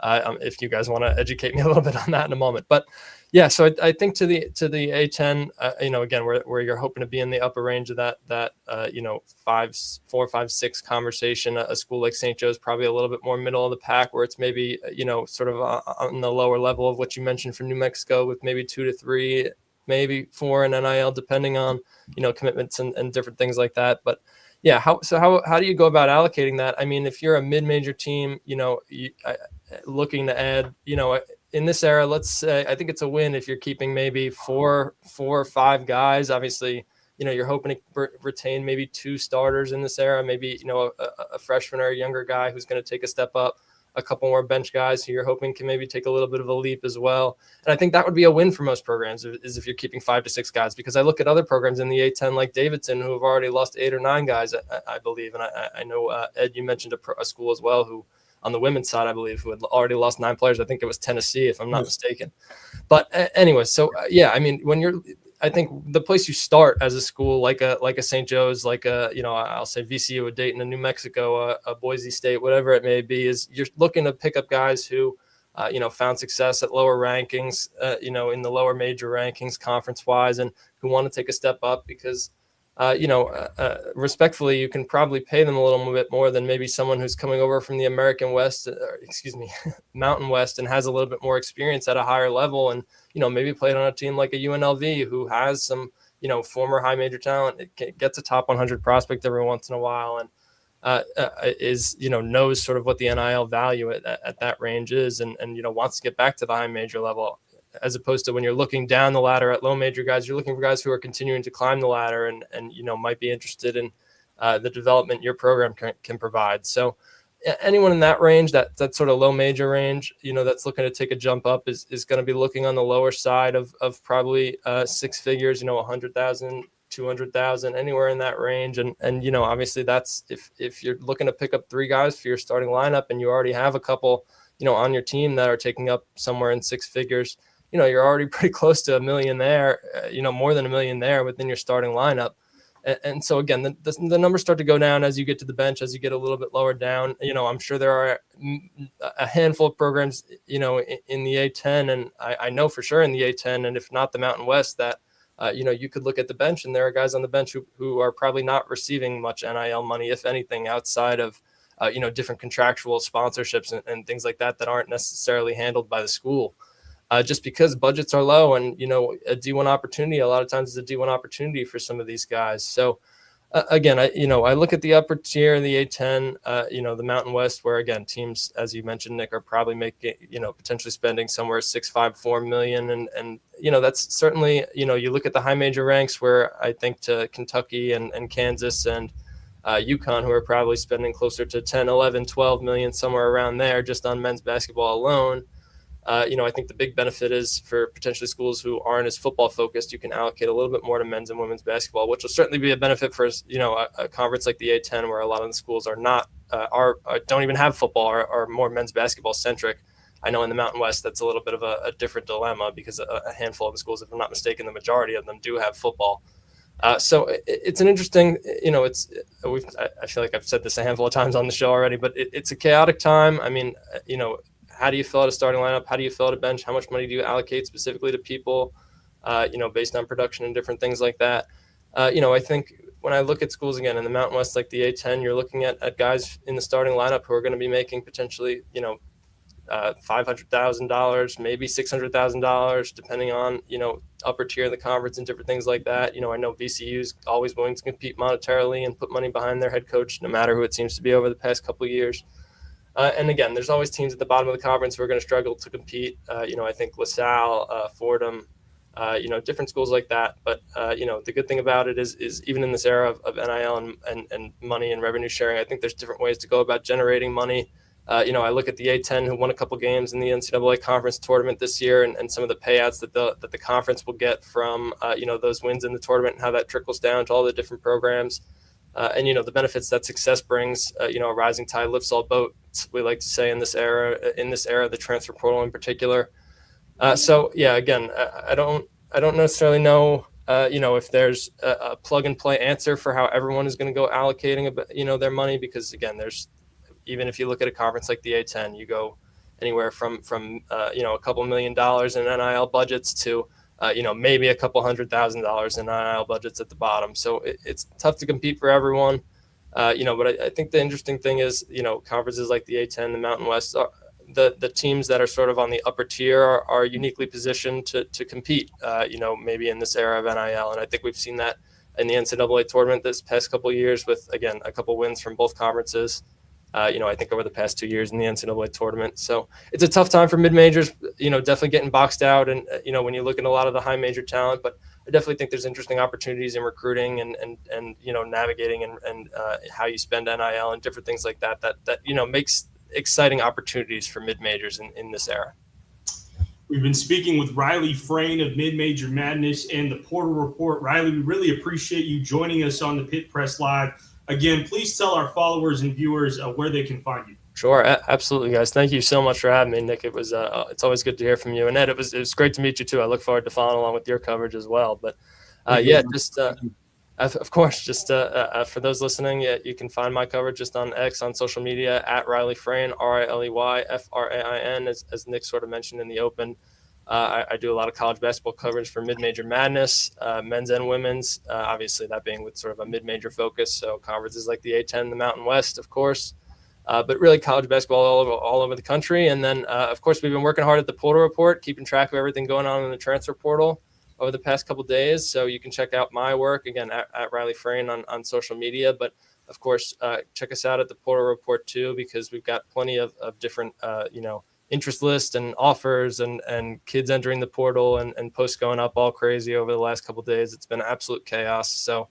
If you guys want to educate me a little bit on that in a moment. But yeah, so I think to the A10, again, where you're hoping to be in the upper range of that 4, 5, 6 conversation, a school like St. Joe's probably a little bit more middle of the pack, where it's maybe, sort of on the lower level of what you mentioned for New Mexico, with maybe 2 to 3, maybe 4 in NIL, depending on, commitments and different things like that. But yeah, how do you go about allocating that? I mean, if you're a mid-major team, looking to add, in this era, let's say, I think it's a win if you're keeping maybe 4 or 5 guys. Obviously, you're hoping to retain maybe 2 starters in this era, maybe, a freshman or a younger guy who's going to take a step up, a couple more bench guys who you're hoping can maybe take a little bit of a leap as well. And I think that would be a win for most programs, is if you're keeping 5 to 6 guys, because I look at other programs in the A10 like Davidson who have already lost 8 or 9 guys, I believe. And I know, Ed, you mentioned a school as well who, on the women's side, I believe, who had already lost 9 players. I think it was Tennessee, if I'm not mistaken. But anyway, so yeah, I mean, I think the place you start as a school, like a St. Joe's, like I'll say VCU, a Dayton, a New Mexico, a Boise State, whatever it may be, is you're looking to pick up guys who, found success at lower rankings, in the lower major rankings conference wise, and who want to take a step up because, respectfully, you can probably pay them a little bit more than maybe someone who's coming over from the Mountain West, and has a little bit more experience at a higher level, and maybe played on a team like a UNLV who has some former high major talent. It gets a top 100 prospect every once in a while, and knows sort of what the NIL value at that range is, and wants to get back to the high major level. As opposed to when you're looking down the ladder at low major guys, you're looking for guys who are continuing to climb the ladder and might be interested in the development your program can provide. So anyone in that range, that sort of low major range, that's looking to take a jump up is going to be looking on the lower side of probably 6 figures, 100,000, 200,000, anywhere in that range. And obviously that's if you're looking to pick up 3 guys for your starting lineup and you already have a couple, on your team that are taking up somewhere in 6 figures, you're already pretty close to $1 million there, more than $1 million there within your starting lineup. And so again, the numbers start to go down as you get to the bench, as you get a little bit lower down. I'm sure there are a handful of programs, in the A10, and I know for sure in the A10, and if not the Mountain West, that, you could look at the bench and there are guys on the bench who are probably not receiving much NIL money, if anything, outside of, different contractual sponsorships and things like that aren't necessarily handled by the school. Just because budgets are low, and a D1 opportunity a lot of times is a D1 opportunity for some of these guys. So again, I look at the upper tier, the A10, the Mountain West, where again, teams, as you mentioned, Nick, are probably making, potentially spending somewhere $6.54 million. And that's certainly, you look at the high major ranks where I think to Kentucky and Kansas and UConn, who are probably spending closer to 10, 11, 12 million, somewhere around there, just on men's basketball alone. I think the big benefit is for potentially schools who aren't as football focused, you can allocate a little bit more to men's and women's basketball, which will certainly be a benefit for, a conference like the A10, where a lot of the schools are not, don't even have football, are more men's basketball centric. I know in the Mountain West, that's a little bit of a different dilemma because a handful of the schools, if I'm not mistaken, the majority of them do have football. So it's an interesting, I feel like I've said this a handful of times on the show already, but it's a chaotic time. I mean, how do you fill out a starting lineup? How do you fill out a bench? How much money do you allocate specifically to people, based on production and different things like that? I think when I look at schools again in the Mountain West, like the A10, you're looking at guys in the starting lineup who are going to be making potentially, $500,000, maybe $600,000, depending on, upper tier of the conference and different things like that. I know VCU is always willing to compete monetarily and put money behind their head coach, no matter who it seems to be over the past couple of years. And again, there's always teams at the bottom of the conference who are going to struggle to compete. I think LaSalle, Fordham, different schools like that. But, the good thing about it is even in this era of NIL and money and revenue sharing, I think there's different ways to go about generating money. I look at the A10 who won a couple games in the NCAA conference tournament this year and some of the payouts that the conference will get from, those wins in the tournament and how that trickles down to all the different programs. And the benefits that success brings, a rising tide lifts all boats, we like to say in this era, the transfer portal in particular. So yeah, again, I don't necessarily know, if there's a plug and play answer for how everyone is going to go allocating, their money, because again, even if you look at a conference like the A10, you go anywhere from a couple $1 million in NIL budgets to, maybe a couple $100,000 in NIL budgets at the bottom. So it's tough to compete for everyone, but I think the interesting thing is, conferences like the A10, the Mountain West, the teams that are sort of on the upper tier are uniquely positioned to compete, maybe in this era of NIL. And I think we've seen that in the NCAA tournament this past couple of years with, again, a couple wins from both conferences. I think over the past 2 years in the NCAA tournament. So it's a tough time for mid-majors, definitely getting boxed out. And, when you look at a lot of the high major talent, but I definitely think there's interesting opportunities in recruiting and navigating and how you spend NIL and different things like that makes exciting opportunities for mid-majors in this era. We've been speaking with Riley Frayne of Mid-Major Madness and the Portal Report. Riley, we really appreciate you joining us on the Pit Press Live. Again, please tell our followers and viewers where they can find you. Sure, absolutely, guys. Thank you so much for having me, Nick. It was it's always good to hear from you, and Ed, it was great to meet you too. I look forward to following along with your coverage as well. But of course, just for those listening, you can find my coverage just on X on social media at Riley Frayne, RILEYFRAIN, as Nick sort of mentioned in the open. I do a lot of college basketball coverage for Mid-Major Madness, men's and women's, obviously that being with sort of a mid-major focus. So conferences like the A10, the Mountain West, of course, but really college basketball all over the country. And then, of course, we've been working hard at the Portal Report, keeping track of everything going on in the transfer portal over the past couple of days. So you can check out my work, again, at Riley Frayne on social media. But, of course, check us out at the Portal Report, too, because we've got plenty of different, interest list and offers and kids entering the portal and posts going up all crazy over the last couple of days. It's been absolute chaos. So,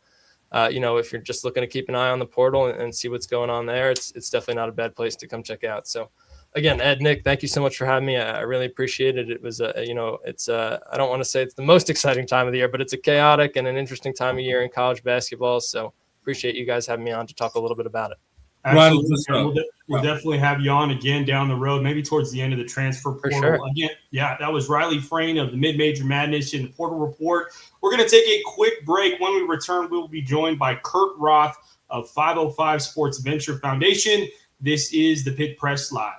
if you're just looking to keep an eye on the portal and see what's going on there, it's definitely not a bad place to come check out. So again, Ed, Nick, thank you so much for having me. I really appreciate it. It was, it's I don't want to say it's the most exciting time of the year, but it's a chaotic and an interesting time of year in college basketball. So appreciate you guys having me on to talk a little bit about it. Absolutely. We'll definitely have you on again down the road, maybe towards the end of the transfer portal. For sure. Again, yeah, that was Riley Frayne of the Mid-Major Madness in the Portal Report. We're going to take a quick break. When we return, we'll be joined by Kurt Roth of 505 Sports Venture Foundation. This is the Pit Press Live.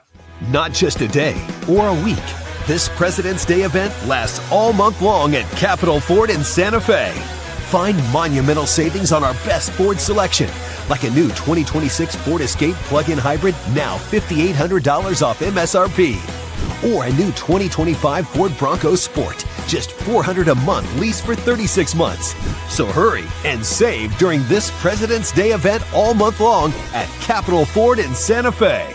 Not just a day or a week. This President's Day event lasts all month long at Capital Ford in Santa Fe. Find monumental savings on our best Ford selection, like a new 2026 Ford Escape plug-in hybrid, now $5,800 off MSRP. Or a new 2025 Ford Bronco Sport, Just $400 a month lease for 36 months. So hurry and save during this President's Day event all month long at Capital Ford in Santa Fe.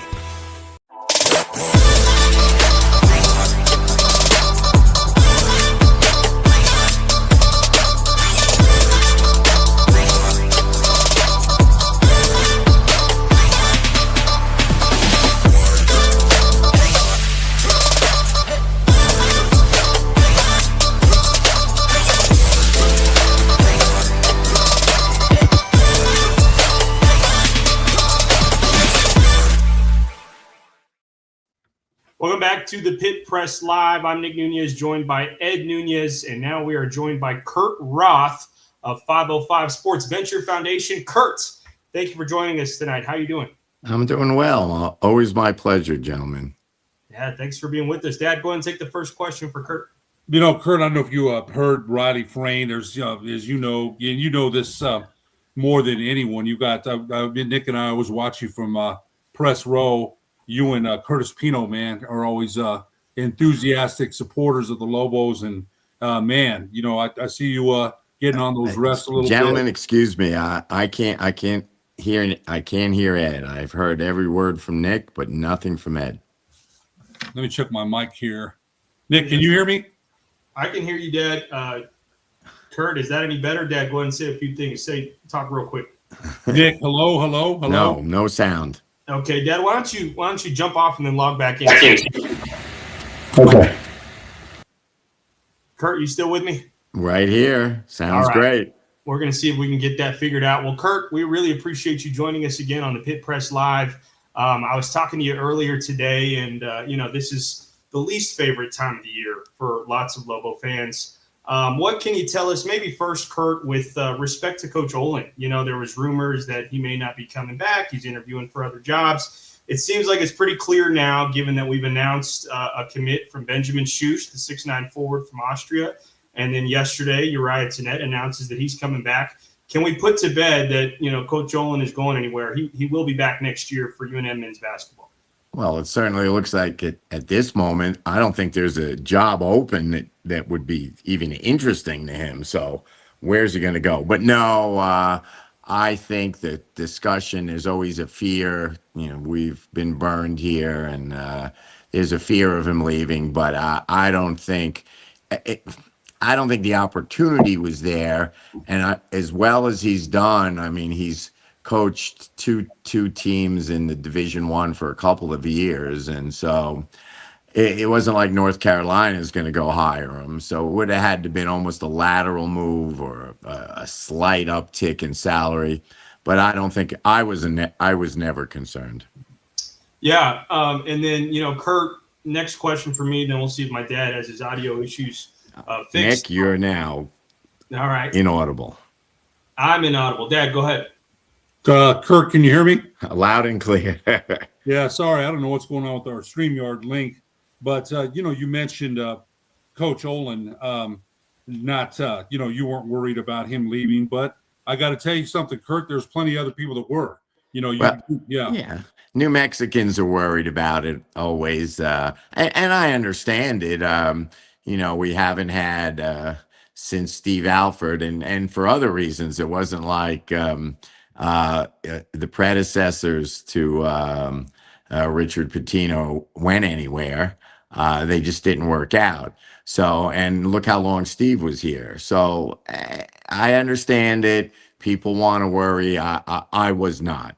Welcome back to the Pit Press Live. I'm Nick Nunez, joined by Ed Nunez, and now we are joined by Kurt Roth of 505 Sports Venture Foundation. Kurt, thank you for joining us tonight. How are you doing? I'm doing well. Always my pleasure, gentlemen. Yeah, thanks for being with us. Dad, go ahead and take the first question for Kurt. Kurt, I don't know if you heard Riley Frayne. There's, as you know, and you know this more than anyone. You got Nick and I always watch you from press row. You and Curtis Pino, man, are always enthusiastic supporters of the Lobos. And, man, I see you getting on those refs a little Gentlemen, bit. excuse me. I can't hear Ed. I've heard every word from Nick, but nothing from Ed. Let me check my mic here. Nick, can you hear me? I can hear you, Dad. Kurt, is that any better? Dad, go ahead and say a few things. Talk real quick. Nick, hello. No sound. Okay, Dad, why don't you jump off and then log back in? Okay. Kurt, you still with me? Right here. Sounds All right. great. We're going to see if we can get that figured out. Well, Kurt, we really appreciate you joining us again on the Pit Press Live. I was talking to you earlier today, and, this is the least favorite time of the year for lots of Lobo fans. What can you tell us, maybe first, Kurt, with respect to Coach Olin? There was rumors that he may not be coming back. He's interviewing for other jobs. It seems like it's pretty clear now, given that we've announced a commit from Benjamin Schuss, the 6'9" forward from Austria. And then yesterday, Uriah Tenet announces that he's coming back. Can we put to bed that, Coach Olin is going anywhere? He will be back next year for UNM men's basketball. Well, it certainly looks like it at this moment. I don't think there's a job open that would be even interesting to him. So where's he going to go? But no, I think that discussion is always a fear. We've been burned here, and there's a fear of him leaving. But I don't think the opportunity was there. And as well as he's done, I mean, he's coached two teams in the Division I for a couple of years, and so it wasn't like North Carolina is going to go hire him. So it would have had to been almost a lateral move or a slight uptick in salary. But I don't think I was never concerned. Yeah, and then Kurt, next question for me. Then we'll see if my dad has his audio issues fixed. Nick, you're now all right. Inaudible. I'm inaudible. Dad, go ahead. Kurt, can you hear me? Loud and clear. Yeah, sorry. I don't know what's going on with our StreamYard link. But, you mentioned Coach Olin, you weren't worried about him leaving. But I got to tell you something, Kurt, there's plenty of other people that were. Yeah. New Mexicans are worried about it always. And I understand it. We haven't had since Steve Alford and for other reasons. It wasn't like the predecessors to Richard Pitino went anywhere. They just didn't work out. So, and look how long Steve was here. So I understand it. People want to worry. I was not.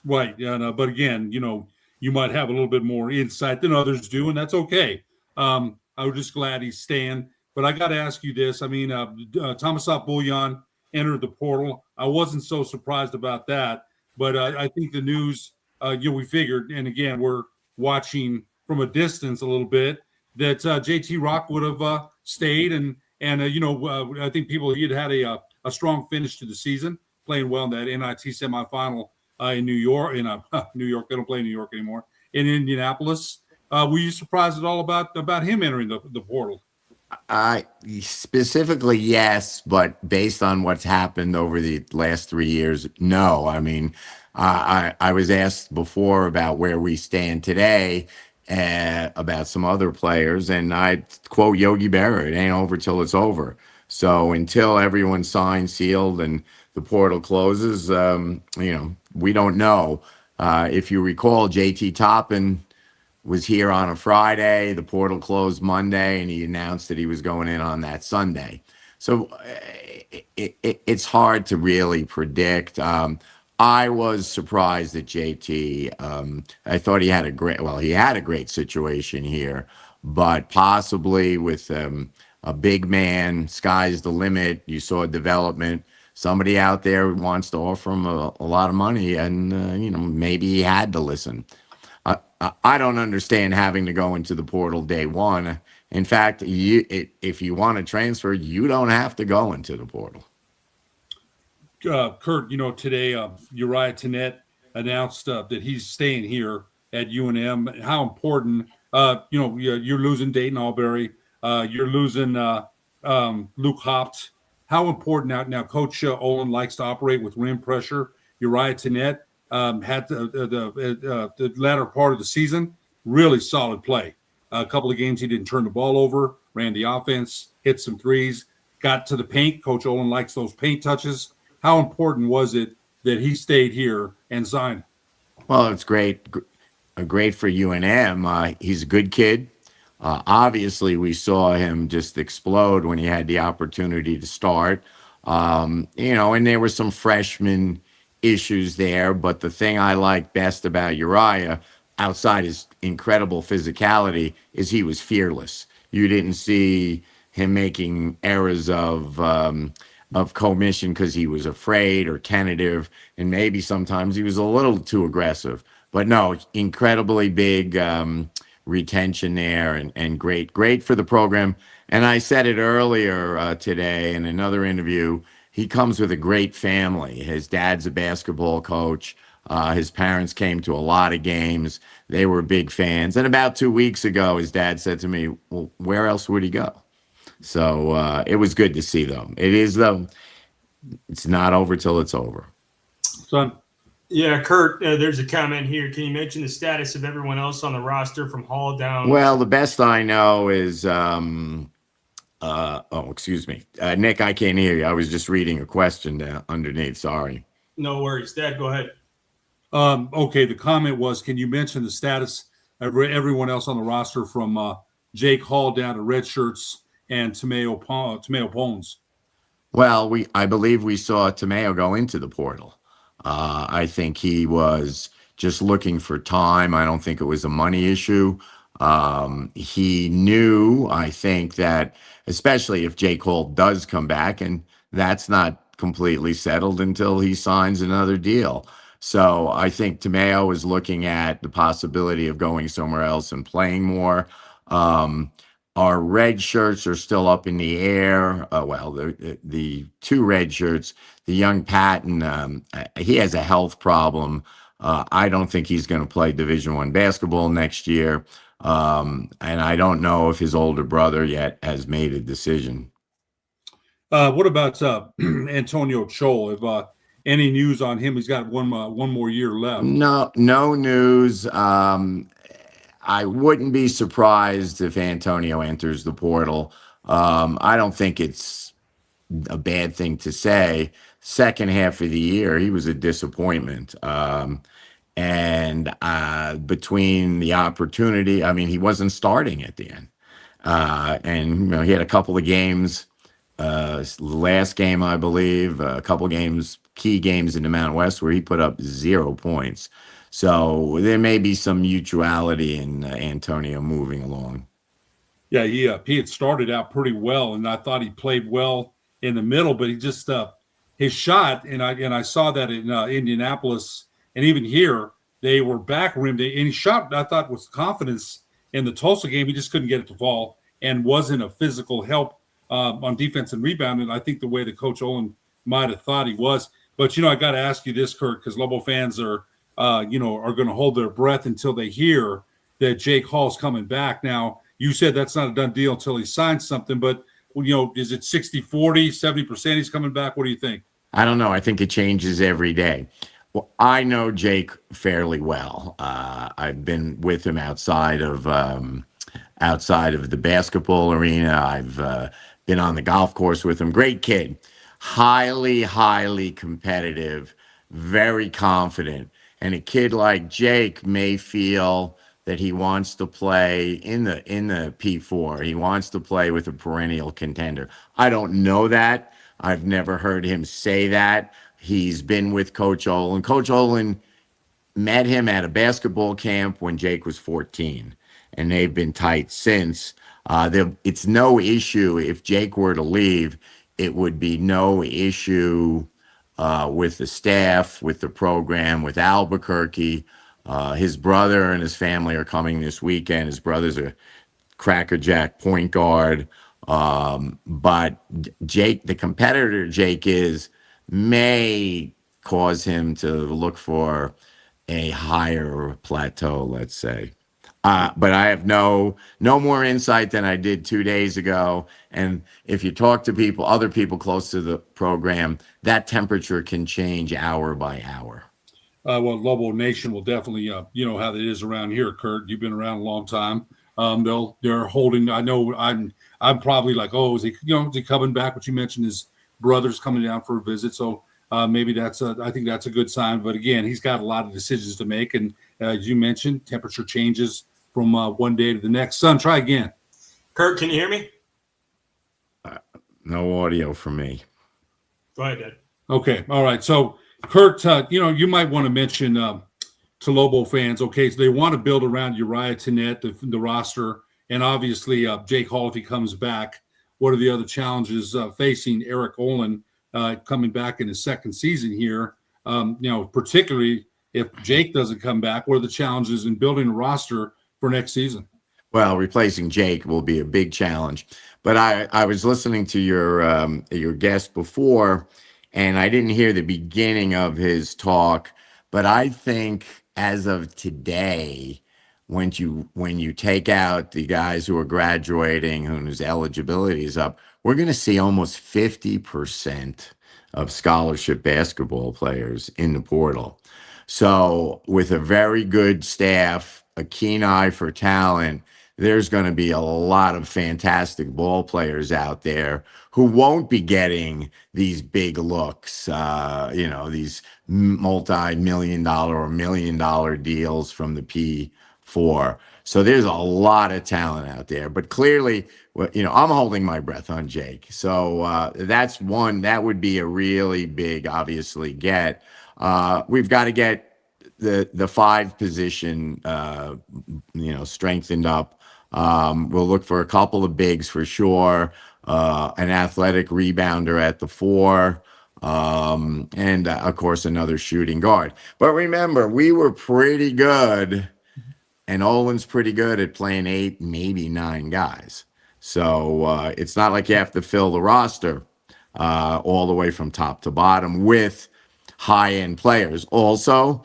Right. Yeah. No, but again, you might have a little bit more insight than others do, and that's okay. I was just glad he's staying. But I got to ask you this. I mean, Tomislav Buljan entered the portal. I wasn't so surprised about that. But I think the news, we figured, and again, we're watching from a distance a little bit, that JT Rock would have stayed. And I think he had a strong finish to the season, playing well in that NIT semifinal in New York. New York, they don't play in New York anymore. In Indianapolis. Were you surprised at all about him entering the portal? Specifically, yes, but based on what's happened over the last 3 years, no. I mean, I was asked before about where we stand today. about some other players. And I quote Yogi Berra, it ain't over till it's over. So until everyone's signed, sealed, and the portal closes, we don't know. If you recall, JT Toppin was here on a Friday. The portal closed Monday, and he announced that he was going in on that Sunday. So it's hard to really predict. I was surprised at JT. I thought he had a great situation here, but possibly with a big man, sky's the limit. You saw development. Somebody out there wants to offer him a lot of money, and maybe he had to listen. I don't understand having to go into the portal day one. In fact, if you want to transfer, you don't have to go into the portal. Kurt, today Uriah Tenet announced that he's staying here at UNM. How important, you're losing Dayton Albury, you're losing Luke Hopt. How important now Coach Olin likes to operate with rim pressure. Uriah Tenet had the latter part of the season, really solid play. A couple of games he didn't turn the ball over, ran the offense, hit some threes, got to the paint. Coach Olin likes those paint touches. How important was it that he stayed here and signed? Well, it's great for UNM. He's a good kid. Obviously, we saw him just explode when he had the opportunity to start. And there were some freshman issues there. But the thing I like best about Uriah, outside his incredible physicality, is he was fearless. You didn't see him making errors of commission because he was afraid or tentative, and maybe sometimes he was a little too aggressive. But no, incredibly big retention there, and great for the program. And I said it earlier today in another interview, he comes with a great family. His dad's a basketball coach. His parents came to a lot of games. They were big fans. And about 2 weeks ago, his dad said to me, well, where else would he go? So it was good to see them. It's not over till it's over. Son. Yeah, Kurt, there's a comment here. Can you mention the status of everyone else on the roster from Hall down? Well, the best I know is, excuse me. Nick, I can't hear you. I was just reading a question down underneath. Sorry. No worries. Dad, go ahead. Okay, the comment was, can you mention the status of everyone else on the roster from Jake Hall down to Red Shirts and Tomeo Pones? Well, I believe we saw Tomeo go into the portal. I think he was just looking for time. I don't think it was a money issue. He knew, I think, that especially if Jake Hall does come back, and that's not completely settled until he signs another deal. So I think Tomeo is looking at the possibility of going somewhere else and playing more. Our red shirts are still up in the air. The two red shirts, the young Patton, he has a health problem. I don't think he's going to play Division I basketball next year. And I don't know if his older brother yet has made a decision. What about Antonio Chol? If any news on him? He's got one more year left. No news. I wouldn't be surprised if Antonio enters the portal. I don't think it's a bad thing to say. Second half of the year, he was a disappointment. And between the opportunity, I mean, he wasn't starting at the end. And he had a couple of games, last game, I believe, a couple of games, key games in the Mountain West where he put up 0 points. So there may be some mutuality in Antonio moving along. Yeah, he had started out pretty well, and I thought he played well in the middle, but he just his shot, and I saw that in Indianapolis, and even here they were back rimmed, and he shot, I thought, with confidence. In the Tulsa game, he just couldn't get it to fall, and wasn't a physical help on defense and rebound. And I think the way that Coach Olin might have thought he was. But I got to ask you this, Kurt, because Lobo fans are going to hold their breath until they hear that Jake Hall's coming back. Now, you said that's not a done deal until he signs something, but is it 60-40, 70% he's coming back? What do you think? I don't know. I think it changes every day. Well, I know Jake fairly well. I've been with him outside of the basketball arena. I've been on the golf course with him. Great kid, highly, highly competitive, very confident. And a kid like Jake may feel that he wants to play in the P4. He wants to play with a perennial contender. I don't know that. I've never heard him say that. He's been with Coach Olin. Coach Olin met him at a basketball camp when Jake was 14, and they've been tight since. It's no issue if Jake were to leave. It would be no issue with the staff, with the program, with Albuquerque. His brother and his family are coming this weekend. His brother's a crackerjack point guard. But Jake, the competitor Jake is, may cause him to look for a higher plateau, let's say. But I have no more insight than I did 2 days ago. And if you talk to people, other people close to the program, that temperature can change hour by hour. Well, Lobo Nation will definitely, you know how it is around here, Kurt. You've been around a long time. They're holding. I know I'm probably like, oh, is he coming back? But you mentioned his brother's coming down for a visit, so maybe I think that's a good sign. But again, he's got a lot of decisions to make, and as you mentioned, temperature changes from one day to the next. Son, try again. Kurt, can you hear me? No audio from me. Go ahead, Dad. Okay, all right. So, Kurt, you might want to mention to Lobo fans. Okay, so they want to build around Uriah Tenet, the roster, and obviously Jake Hall if he comes back. What are the other challenges facing Eric Olin coming back in his second season here? Particularly if Jake doesn't come back, what are the challenges in building a roster for next season? Well, replacing Jake will be a big challenge. But I was listening to your guest before, and I didn't hear the beginning of his talk. But I think as of today, when you take out the guys who are graduating, whose eligibility is up, we're going to see almost 50% of scholarship basketball players in the portal. So with a very good staff, a keen eye for talent, there's going to be a lot of fantastic ball players out there who won't be getting these big looks, these multi-million-dollar or million-dollar deals from the P4. So there's a lot of talent out there. But clearly, I'm holding my breath on Jake. So that's one. That would be a really big, obviously, get. We've got to get the 5 position, strengthened up. We'll look for a couple of bigs for sure, an athletic rebounder at the 4, and of course another shooting guard. But remember, we were pretty good, and Olin's pretty good at playing 8, maybe 9 guys. So it's not like you have to fill the roster all the way from top to bottom with high-end players. Also,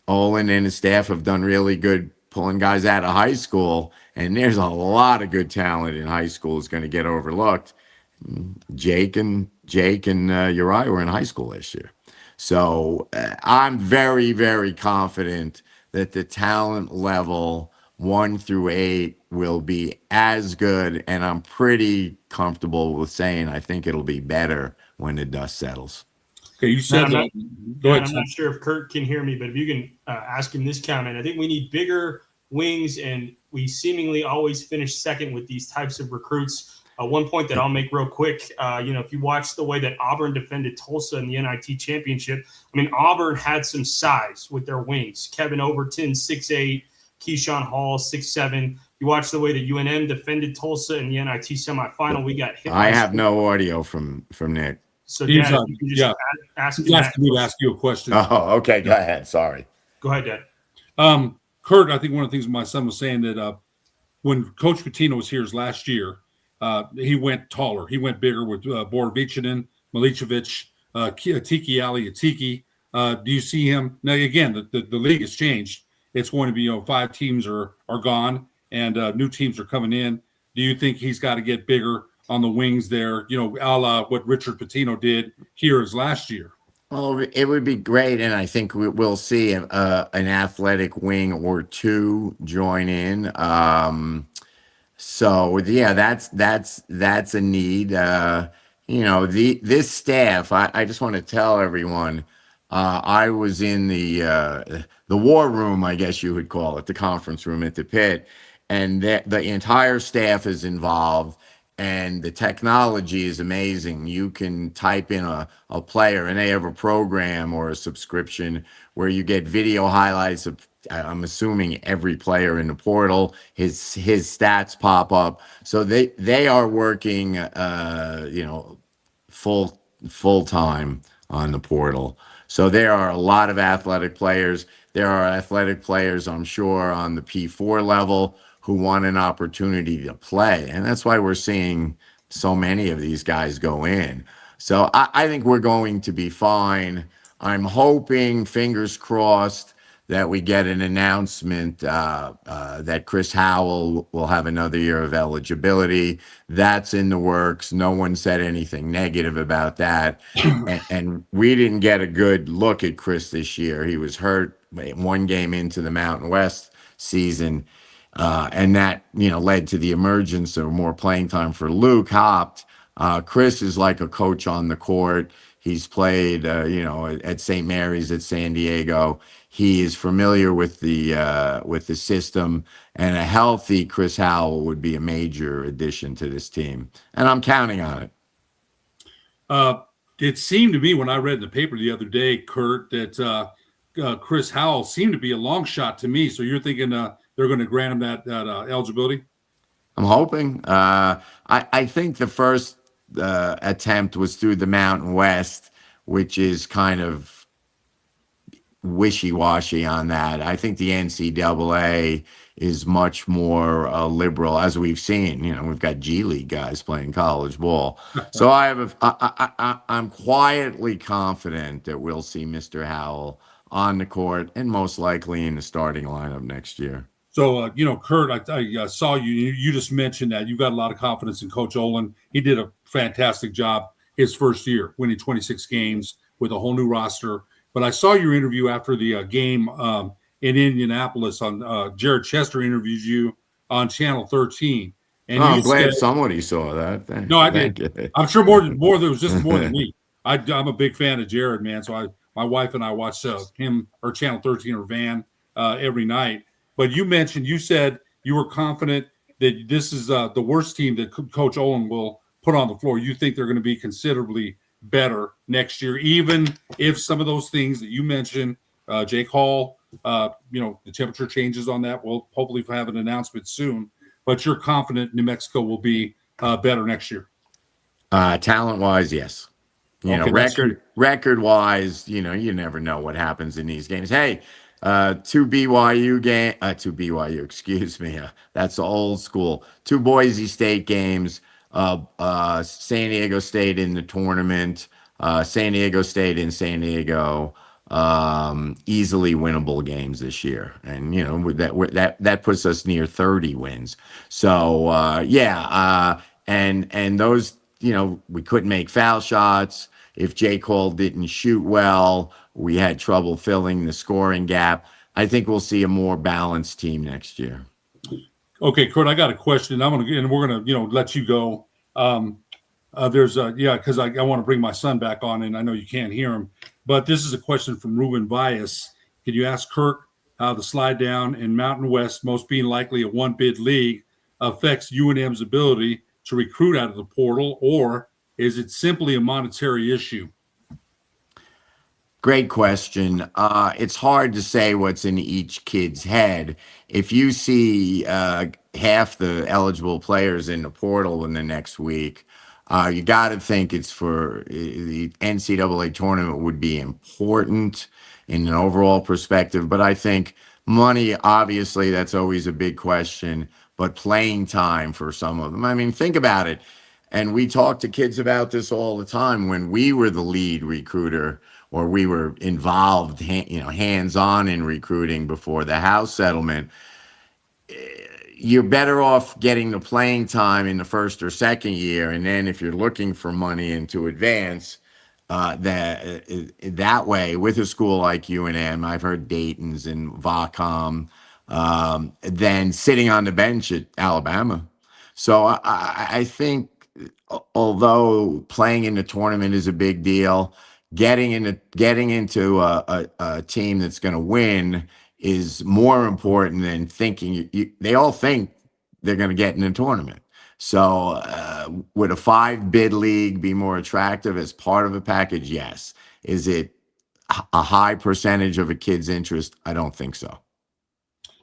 Olin and his staff have done really good pulling guys out of high school, and there's a lot of good talent in high school is going to get overlooked. Jake and Uriah were in high school this year. So I'm very, very confident that the talent level 1 through 8 will be as good, and I'm pretty comfortable with saying I think it'll be better when the dust settles. Okay, you said that. Go ahead. I'm not sure if Kurt can hear me, but if you can ask him this comment. I think we need bigger wings, and we seemingly always finish second with these types of recruits. One point that I'll make real quick, if you watch the way that Auburn defended Tulsa in the NIT championship, Auburn had some size with their wings. Kevin Overton, 6'8", Keyshawn Hall, 6'7". You watch the way that UNM defended Tulsa in the NIT semifinal. We got hit. I have no audio from Nick. So, Dad, you can just ask me to ask you a question. Oh, okay. Go ahead. Sorry. Go ahead, Dad. Kurt, I think one of the things my son was saying that when Coach Pitino was here last year, he went taller. He went bigger with Borovichinen, Milicevic, Tiki Ali Atiki. Do you see him? Now, again, the league has changed. It's going to be, 5 teams are gone and new teams are coming in. Do you think he's got to get bigger on the wings there, a la what Richard Pitino did here as last year? Oh, it would be great, and I think we'll see an athletic wing or two join in. So yeah, that's a need. This staff. I just want to tell everyone. I was in the war room, I guess you would call it, the conference room at the pit, and the entire staff is involved. And the technology is amazing. You can type in a player, and they have a program or a subscription where you get video highlights of, I'm assuming, every player in the portal. His stats pop up. So they are working, full time on the portal. So there are a lot of athletic players. There are athletic players, I'm sure, on the P4 level who want an opportunity to play. And that's why we're seeing so many of these guys go in. So I think we're going to be fine. I'm hoping, fingers crossed, that we get an announcement that Chris Howell will have another year of eligibility. That's in the works. No one said anything negative about that. And we didn't get a good look at Chris this year. He was hurt one game into the Mountain West season. And that, led to the emergence of more playing time for Luke Hopt. Chris is like a coach on the court. He's played, at St. Mary's at San Diego. He is familiar with the system, and a healthy Chris Howell would be a major addition to this team, and I'm counting on it. It seemed to me when I read in the paper the other day, Kurt, that Chris Howell seemed to be a long shot to me. So you're thinking they're going to grant him that eligibility? I'm hoping. I think the first attempt was through the Mountain West, which is kind of wishy-washy on that. I think the NCAA is much more liberal, as we've seen. We've got G League guys playing college ball. So I'm quietly confident that we'll see Mr. Howell on the court and most likely in the starting lineup next year. So, Kurt, I saw you. You just mentioned that you've got a lot of confidence in Coach Olin. He did a fantastic job his first year, winning 26 games with a whole new roster. But I saw your interview after the game in Indianapolis. On Jared Chester interviewed you on Channel 13. And I'm glad somebody saw that. No, I did. I'm sure more. There was just more than me. I'm a big fan of Jared, man. So my wife and I watch him or Channel 13 or Van every night. But you said you were confident that this is the worst team that Coach Olin will put on the floor. You think they're going to be considerably better next year, even if some of those things that you mentioned, Jake Hall, the temperature changes on that. We'll hopefully have an announcement soon. But you're confident New Mexico will be better next year. Talent-wise, yes. Record-wise, you never know what happens in these games. Hey, two BYU, excuse me. That's old school. Two Boise State games. San Diego State in the tournament. San Diego State in San Diego. Easily winnable games this year, and that puts us near 30 wins. So and those, we couldn't make foul shots. If J. Cole didn't shoot well, we had trouble filling the scoring gap. I think we'll see a more balanced team next year. Okay, Kurt, I got a question. We're gonna, let you go. Because I want to bring my son back on, and I know you can't hear him. But this is a question from Ruben Bias. Can you ask Kurt how the slide down in Mountain West, most being likely a one-bid league, affects UNM's ability to recruit out of the portal, or is it simply a monetary issue? Great question. It's hard to say what's in each kid's head. If you see half the eligible players in the portal in the next week, you got to think it's for the NCAA tournament would be important in an overall perspective. But I think money, obviously, that's always a big question. But playing time for some of them. I mean, think about it. And we talk to kids about this all the time. When we were the lead recruiter, or we were involved, hands-on in recruiting before the House settlement, you're better off getting the playing time in the first or second year. And then if you're looking for money and to advance, that way with a school like UNM. I've heard Dayton's and Vocom, than sitting on the bench at Alabama. So I think, although playing in the tournament is a big deal, getting into a team that's going to win is more important than thinking. They all think they're going to get in the tournament. So would a 5-bid league be more attractive as part of a package? Yes. Is it a high percentage of a kid's interest? I don't think so.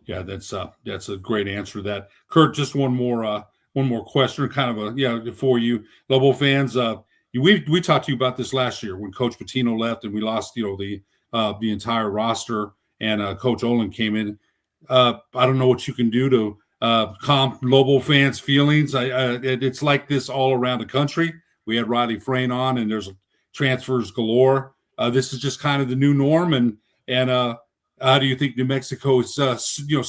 Yeah, that's a great answer to that. Kurt, just one more question, kind of for you, Lobo fans. We talked to you about this last year when Coach Pitino left and we lost, the entire roster, and Coach Olin came in. I don't know what you can do to calm Lobo fans' feelings. It's like this all around the country. We had Riley Frayne on, and there's transfers galore. This is just kind of the new norm, and how do you think New Mexico is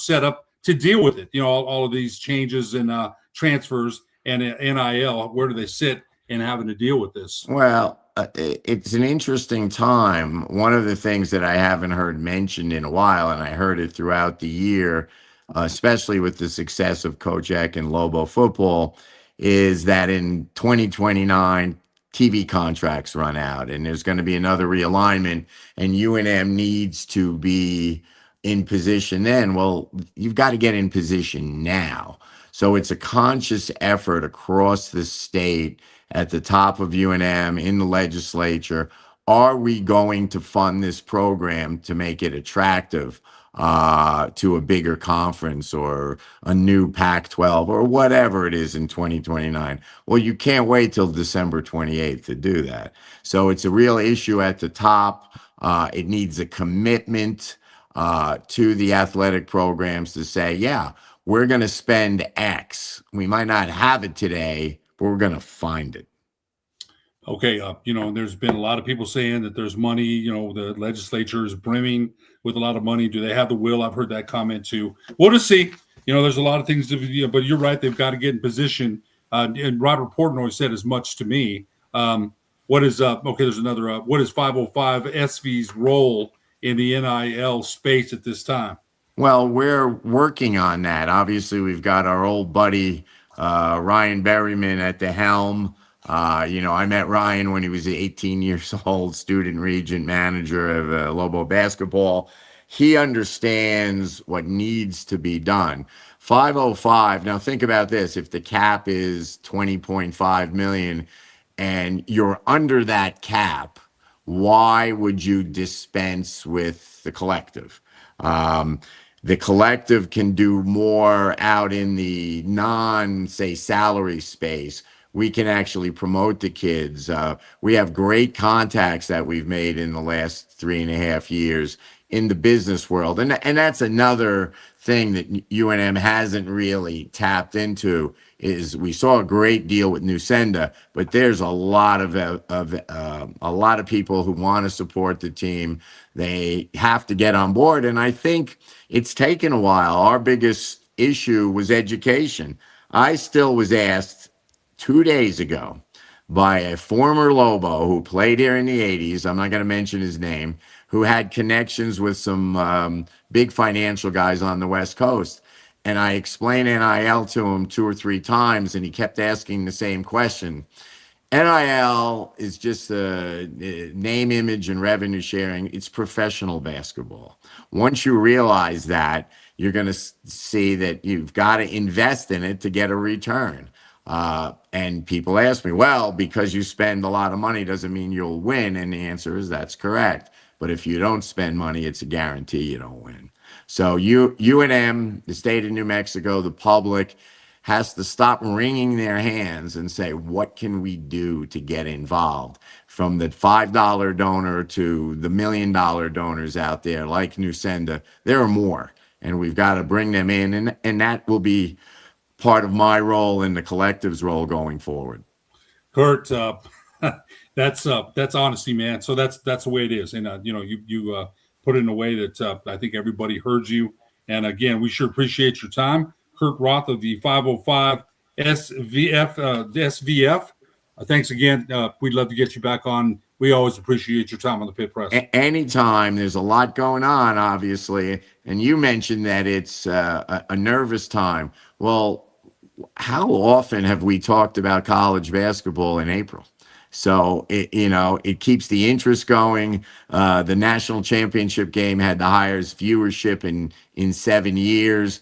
set up to deal with it? All of these changes and transfers and NIL. Where do they sit in having to deal with this? Well, it's an interesting time. One of the things that I haven't heard mentioned in a while, and I heard it throughout the year, especially with the success of Coach Eck and Lobo football, is that in 2029, TV contracts run out and there's going to be another realignment, and UNM needs to be in position then. Well, you've got to get in position now. So it's a conscious effort across the state, at the top of UNM, in the legislature. Are we going to fund this program to make it attractive to a bigger conference or a new Pac-12 or whatever it is in 2029? Well, you can't wait till December 28th to do that. So it's a real issue at the top. It needs a commitment to the athletic programs to say, yeah, we're going to spend X. We might not have it today, but we're going to find it. Okay, there's been a lot of people saying that there's money. The legislature is brimming with a lot of money. Do they have the will? I've heard that comment too. We'll just see. There's a lot of things to, but you're right. They've got to get in position. And Robert Portnoy said as much to me. What is there's another. What is 505 SV's role in the NIL space at this time? Well, we're working on that. Obviously, we've got our old buddy Ryan Berryman at the helm. I met Ryan when he was 18 years old, student regent manager of Lobo basketball. He understands what needs to be done. 505. Now think about this. If the cap is 20.5 million and you're under that cap, why would you dispense with the collective? The collective can do more out in the non-say salary space. We can actually promote the kids. We have great contacts that we've made in the last 3.5 years in the business world. And that's another thing that UNM hasn't really tapped into, is we saw a great deal with Nusenda, but there's a lot of people who want to support the team. They have to get on board. And I think it's taken a while. Our biggest issue was education. I still was asked 2 days ago by a former Lobo who played here in the 80s, I'm not going to mention his name, who had connections with some big financial guys on the West Coast. And I explained NIL to him 2 or 3 times, and he kept asking the same question. NIL is just a name, image, and revenue sharing. It's professional basketball. Once you realize that, you're going to see that you've got to invest in it to get a return. And people ask me, well, because you spend a lot of money doesn't mean you'll win. And the answer is that's correct. But if you don't spend money, it's a guarantee you don't win. So UNM, the state of New Mexico, the public has to stop wringing their hands and say, what can we do to get involved? From the $5 donor to the $1 million donors out there like Nusenda, there are more. And we've got to bring them in. And that will be part of my role and the collective's role going forward. Kurt, that's honesty, man. So that's the way it is. And you put it in a way that I think everybody heard you. And again, we sure appreciate your time. Kurt Roth of the 505 SVF. Thanks again. We'd love to get you back on we always appreciate your time on the Pit Press. Anytime. There's a lot going on, obviously. And you mentioned that it's a nervous time. Well, how often have we talked about college basketball in April? So, it keeps the interest going. The national championship game had the highest viewership in 7 years.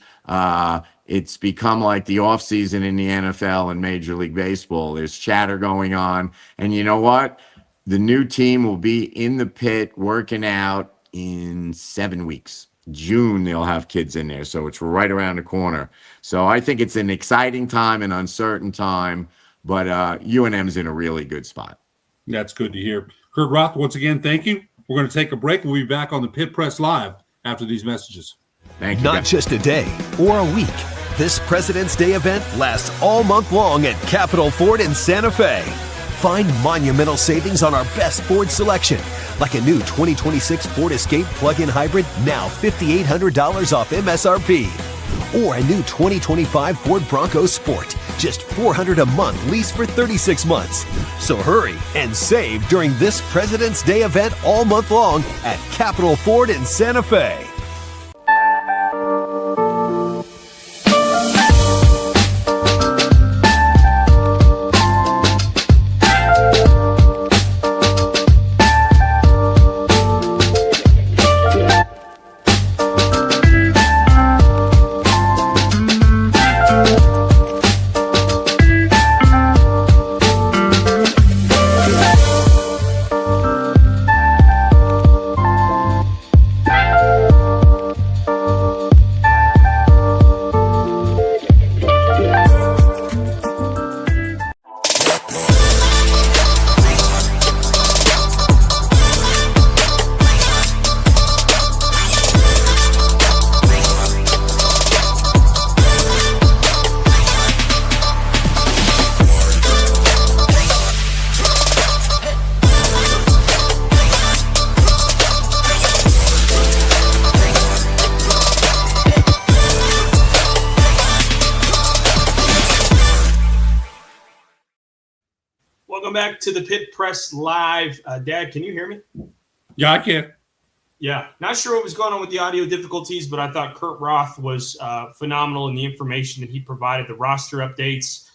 It's become like the offseason in the NFL and Major League Baseball. There's chatter going on. And you know what? The new team will be in the pit working out in 7 weeks. June, they'll have kids in there. So it's right around the corner. So I think it's an exciting time, an uncertain time, but UNM's in a really good spot. That's good to hear. Kurt Roth, once again, thank you. We're going to take a break. We'll be back on the Pit Press Live after these messages. Thank you. Not guys. just a day or a week. This President's Day event lasts all month long at Capital Ford in Santa Fe. Find monumental savings on our best Ford selection, like a new 2026 Ford Escape plug-in hybrid, now $5,800 off MSRP. Or a new 2025 Ford Bronco Sport, just $400 a month, lease for 36 months. So hurry and save during this President's Day event all month long at Capital Ford in Santa Fe. Welcome back to the Pit Press Live. Dad, can you hear me? Yeah, I can. Yeah, not sure what was going on with the audio difficulties, but I thought Kurt Roth was phenomenal in the information that he provided, the roster updates,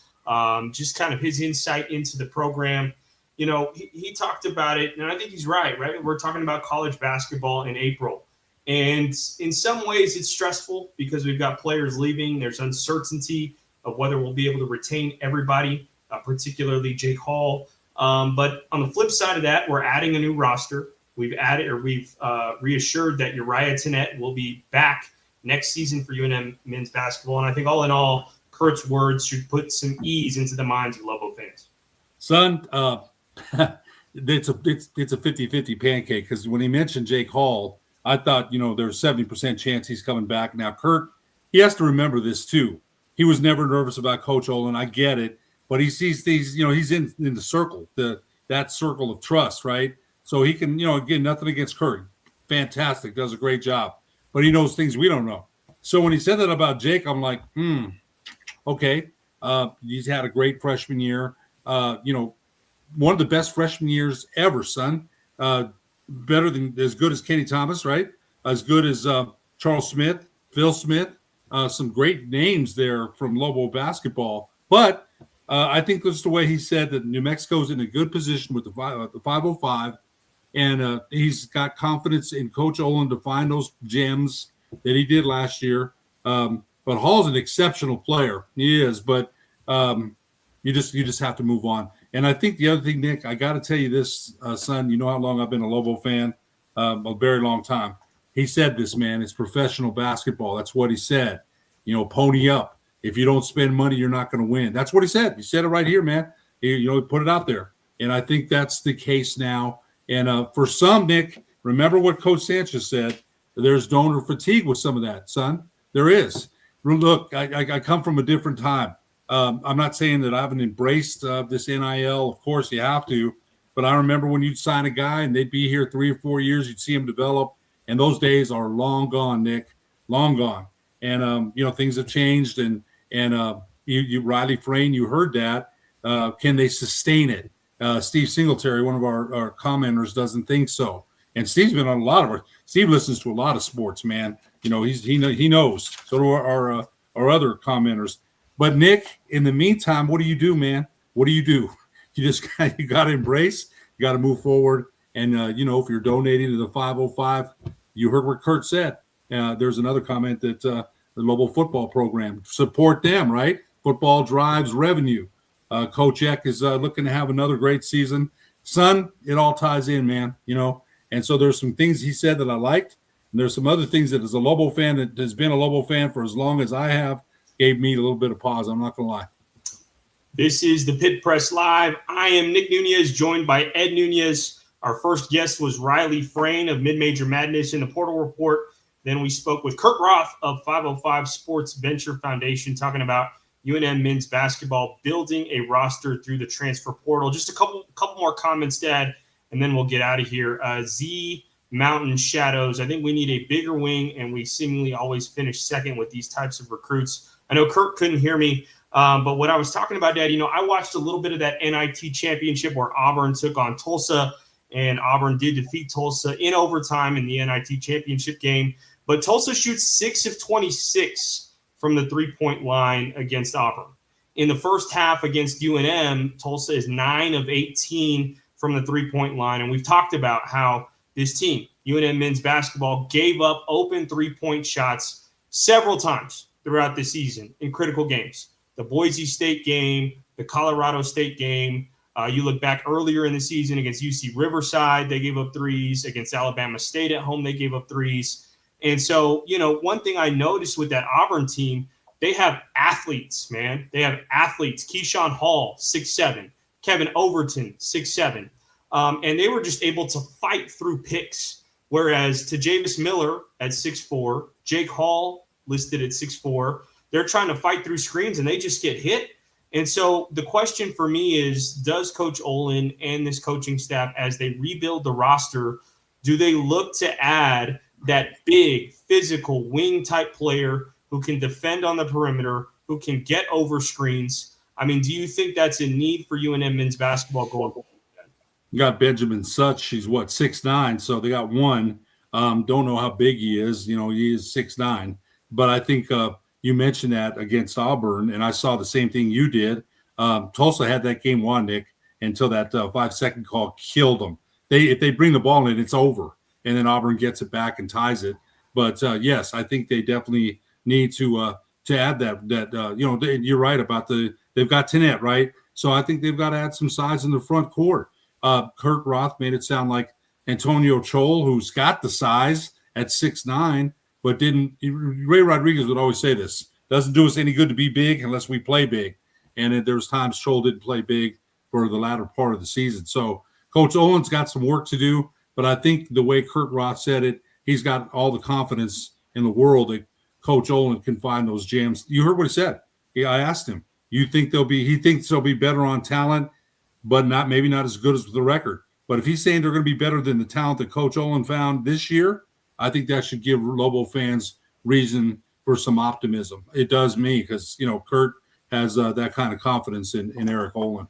just kind of his insight into the program. You know, he talked about it, and I think he's right? We're talking about college basketball in April. And in some ways, it's stressful because we've got players leaving. There's uncertainty of whether we'll be able to retain everybody, particularly Jake Hall. But on the flip side of that, we're adding a new roster. We've reassured that Uriah Tenet will be back next season for UNM men's basketball. And I think all in all, Kurt's words should put some ease into the minds of Lobo fans. Son, it's a 50-50 pancake, because when he mentioned Jake Hall, I thought, there's a 70% chance he's coming back. Now, Kurt, he has to remember this too. He was never nervous about Coach Olin. I get it. But he sees these, he's in the circle, that circle of trust, right? So he can, again, nothing against Kurt. Fantastic, does a great job. But he knows things we don't know. So when he said that about Jake, I'm like, okay. He's had a great freshman year. One of the best freshman years ever, son. Better than, as good as Kenny Thomas, right? As good as Charles Smith, Phil Smith. Some great names there from Lobo basketball. But I think that's the way he said that New Mexico's in a good position with the 505, and he's got confidence in Coach Olin to find those gems that he did last year. But Hall's an exceptional player. He is, but you just have to move on. And I think the other thing, Nick, I got to tell you this, son, you know how long I've been a Lobo fan, a very long time. He said this, man, it's professional basketball. That's what he said. Pony up. If you don't spend money, you're not going to win. That's what he said. He said it right here, man. He put it out there. And I think that's the case now. And for some, Nick, remember what Coach Sanchez said. There's donor fatigue with some of that, son. There is. Look, I come from a different time. I'm not saying that I haven't embraced this NIL. Of course, you have to. But I remember when you'd sign a guy and they'd be here 3 or 4 years, you'd see him develop. And those days are long gone, Nick. Long gone. And, things have changed. And you Riley Frayne, you heard that. Can they sustain it? Steve Singletary, one of our commenters, doesn't think so. And Steve's been on a lot of our. Steve listens to a lot of sports, man. You know, he knows. So do our other commenters. But Nick, in the meantime, what do you do, man? What do? You just you got to embrace. You got to move forward. And you know, if you're donating to the 505, you heard what Kurt said. There's another comment that the Lobo football program, support them, right? Football drives revenue. Coach Eck is looking to have another great season. Son, it all ties in, man. You know. And so there's some things he said that I liked. And there's some other things that as a Lobo fan that has been a Lobo fan for as long as I have, gave me a little bit of pause. I'm not going to lie. This is the Pit Press Live. I am Nick Nunez, joined by Ed Nunez. Our first guest was Riley Frayne of Mid-Major Madness in the Portal Report. Then we spoke with Kurt Roth of 505 Sports Venture Foundation, talking about UNM men's basketball building a roster through the transfer portal. Just a couple more comments to add, and then we'll get out of here. Z Mountain Shadows. I think we need a bigger wing, and we seemingly always finish second with these types of recruits. I know Kurt couldn't hear me, but what I was talking about, Dad, you know, I watched a little bit of that NIT championship where Auburn took on Tulsa, and Auburn did defeat Tulsa in overtime in the NIT championship game. But Tulsa shoots 6 of 26 from the three-point line against Auburn. In the first half against UNM, Tulsa is 9 of 18 from the three-point line. And we've talked about how this team, UNM men's basketball, gave up open three-point shots several times throughout the season in critical games. The Boise State game, the Colorado State game. You look back earlier in the season against UC Riverside, they gave up threes. Against Alabama State at home, they gave up threes. And so, you know, one thing I noticed with that Auburn team, they have athletes, man. They have athletes. Keyshawn Hall, 6'7". Kevin Overton, 6'7". And they were just able to fight through picks. Whereas to Javis Miller at 6'4", Jake Hall listed at 6'4", they're trying to fight through screens and they just get hit. And so the question for me is, does Coach Olin and this coaching staff, as they rebuild the roster, do they look to add that big physical wing type player who can defend on the perimeter, who can get over screens? I mean, do you think that's a need for UNM men's basketball going forward? You got Benjamin Such. He's 6'9", so they got one. Don't know how big he is. You know, he is 6'9". But I think you mentioned that against Auburn, and I saw the same thing you did. Tulsa had that game won, Nick, until that 5-second call killed them. If they bring the ball in, it's over. And then Auburn gets it back and ties it. But yes, I think they definitely need to add that you know, you're right about they've got Tenet, right? So I think they've got to add some size in the front court. Kurt Roth made it sound like Antonio Chol, who's got the size at 6'9", but didn't. Ray Rodriguez would always say this: doesn't do us any good to be big unless we play big. And there was times Chol didn't play big for the latter part of the season. So Coach Olin's got some work to do. But I think the way Kurt Roth said it, he's got all the confidence in the world that Coach Olin can find those gems. You heard what he said. I asked him, he thinks they'll be better on talent, but maybe not as good as the record. But if he's saying they're going to be better than the talent that Coach Olin found this year, I think that should give Lobo fans reason for some optimism. It does me, because, you know, Kurt has that kind of confidence in Eric Olin.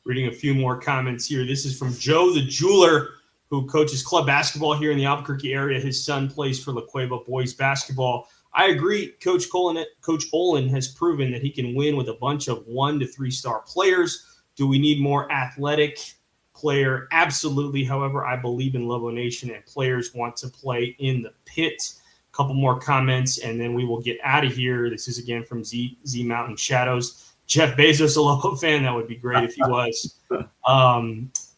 Reading a few more comments here. This is from Joe the Jeweler, who coaches club basketball here in the Albuquerque area. His son plays for La Cueva boys basketball. I agree. Coach Olin has proven that he can win with a bunch of 1 to 3 star players. Do we need more athletic player? Absolutely. However, I believe in Lobo Nation and players want to play in the pit. A couple more comments, and then we will get out of here. This is again from Z Mountain Shadows. Jeff Bezos, a Lobo fan. That would be great if he was.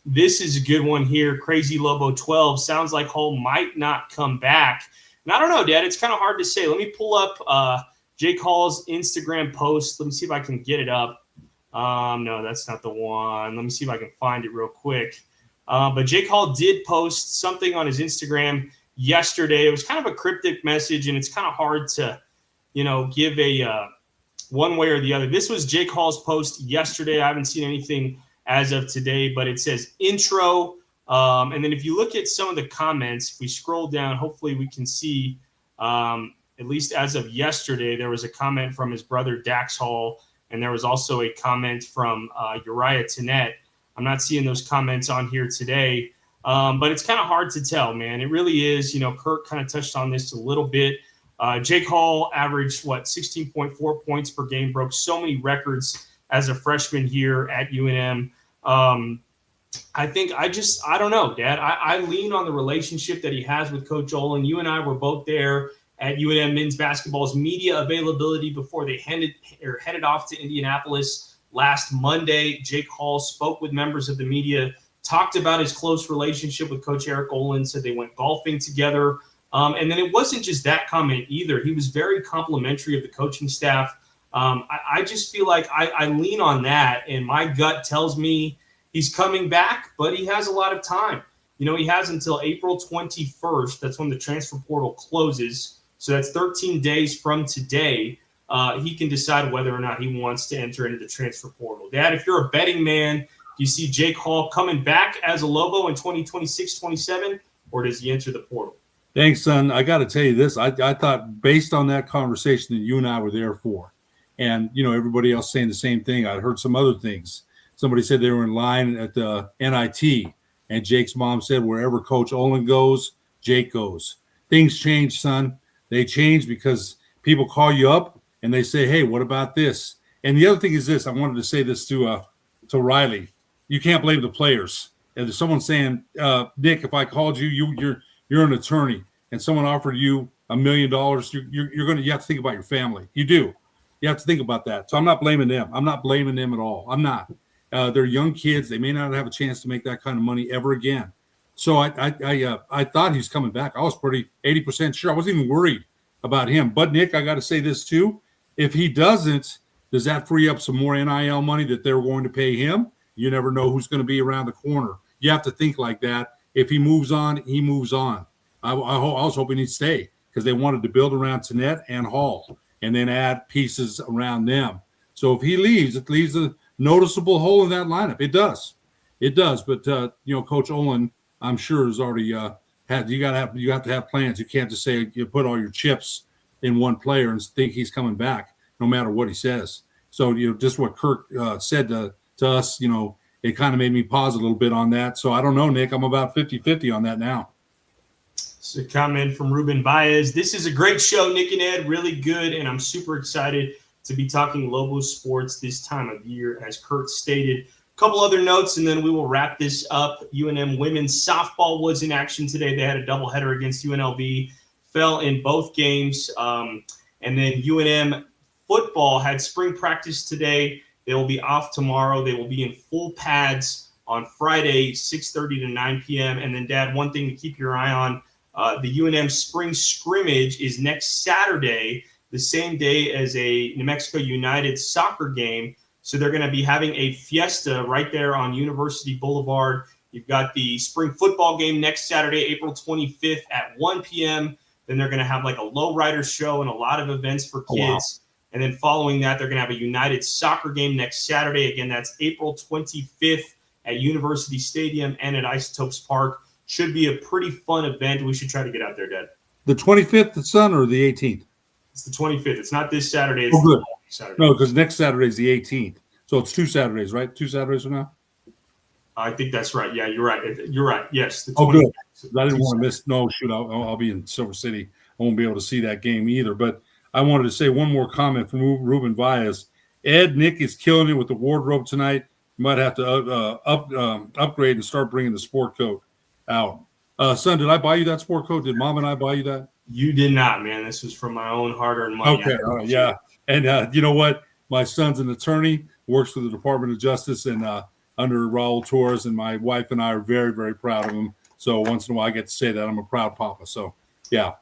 This is a good one here. Crazy Lobo 12. Sounds like Hull might not come back. And I don't know, Dad. It's kind of hard to say. Let me pull up Jake Hall's Instagram post. Let me see if I can get it up. No, that's not the one. Let me see if I can find it real quick. But Jake Hall did post something on his Instagram yesterday. It was kind of a cryptic message, and it's kind of hard to, you know, give a one way or the other. This was Jake Hall's post yesterday. I haven't seen anything as of today, but it says intro. And then if you look at some of the comments, if we scroll down, hopefully we can see, at least as of yesterday, there was a comment from his brother Dax Hall, and there was also a comment from Uriah Tenet. I'm not seeing those comments on here today. But it's kind of hard to tell, man. It really is. Kirk kind of touched on this a little bit. Jake Hall averaged, 16.4 points per game, broke so many records as a freshman here at UNM. I don't know, Dad. I lean on the relationship that he has with Coach Olin. You and I were both there at UNM men's basketball's media availability before they headed off to Indianapolis last Monday. Jake Hall spoke with members of the media, talked about his close relationship with Coach Eric Olin, said they went golfing together. And then it wasn't just that comment either. He was very complimentary of the coaching staff. I just feel like I lean on that, and my gut tells me he's coming back, but he has a lot of time. He has until April 21st. That's when the transfer portal closes. So that's 13 days from today. He can decide whether or not he wants to enter into the transfer portal. Dad, if you're a betting man, do you see Jake Hall coming back as a Lobo in 2026-27, or does he enter the portal? Thanks, son. I got to tell you this. I thought, based on that conversation that you and I were there for, and, everybody else saying the same thing, I heard some other things. Somebody said they were in line at the NIT, and Jake's mom said, wherever Coach Olin goes, Jake goes. Things change, son. They change because people call you up and they say, hey, what about this? And the other thing is this. I wanted to say this to Riley. You can't blame the players. And there's someone saying, Nick, if I called you, you're an attorney, and someone offered you $1 million, you have to think about your family. You do. You have to think about that. So I'm not blaming them. I'm not blaming them at all. I'm not. They're young kids. They may not have a chance to make that kind of money ever again. So I thought he was coming back. I was pretty 80% sure. I wasn't even worried about him. But Nick, I got to say this too. If he doesn't, does that free up some more NIL money that they're going to pay him? You never know who's going to be around the corner. You have to think like that. If he moves on, he moves on. I was hoping he'd stay because they wanted to build around Tannett and Hall and then add pieces around them. So if he leaves, it leaves a noticeable hole in that lineup. It does. But Coach Olin, I'm sure, has already you have to have plans. You can't just say you put all your chips in one player and think he's coming back no matter what he says. So just what Kirk said to us, it kind of made me pause a little bit on that. So I don't know, Nick. I'm about 50-50 on that now. It's a comment from Ruben Baez. This is a great show, Nick and Ed. Really good, and I'm super excited to be talking Lobo sports this time of year, as Kurt stated. A couple other notes, and then we will wrap this up. UNM women's softball was in action today. They had a doubleheader against UNLV, fell in both games. And then UNM football had spring practice today. They will be off tomorrow. They will be in full pads on Friday, 6:30 to 9 p.m. And then, Dad, one thing to keep your eye on, the UNM spring scrimmage is next Saturday, the same day as a New Mexico United soccer game. So they're going to be having a fiesta right there on University Boulevard. You've got the spring football game next Saturday, April 25th at 1 p.m. Then they're going to have like a lowrider show and a lot of events for kids. Oh, wow. And then following that, they're going to have a United soccer game next Saturday. Again, that's April 25th at University Stadium and at Isotopes Park. Should be a pretty fun event. We should try to get out there, Dad. The 25th, the Sun, or the 18th? It's the 25th. It's not this Saturday. It's good. Saturday. No, because next Saturday is the 18th. So it's 2 Saturdays, right? 2 Saturdays from now? I think that's right. Yeah, you're right. You're right. Yes. The 25th. Good. I didn't want to miss. No, shoot. I'll be in Silver City. I won't be able to see that game either. But I wanted to say one more comment from Ruben Baez. Ed, Nick is killing it with the wardrobe tonight. You might have to upgrade and start bringing the sport coat out. Son, did I buy you that sport coat? Did Mom and I buy you that? You did not, man. This was from my own hard-earned money. Okay, yeah. And you know what? My son's an attorney, works for the Department of Justice and under Raul Torres, and my wife and I are very, very proud of him. So once in a while I get to say that I'm a proud papa. So, yeah.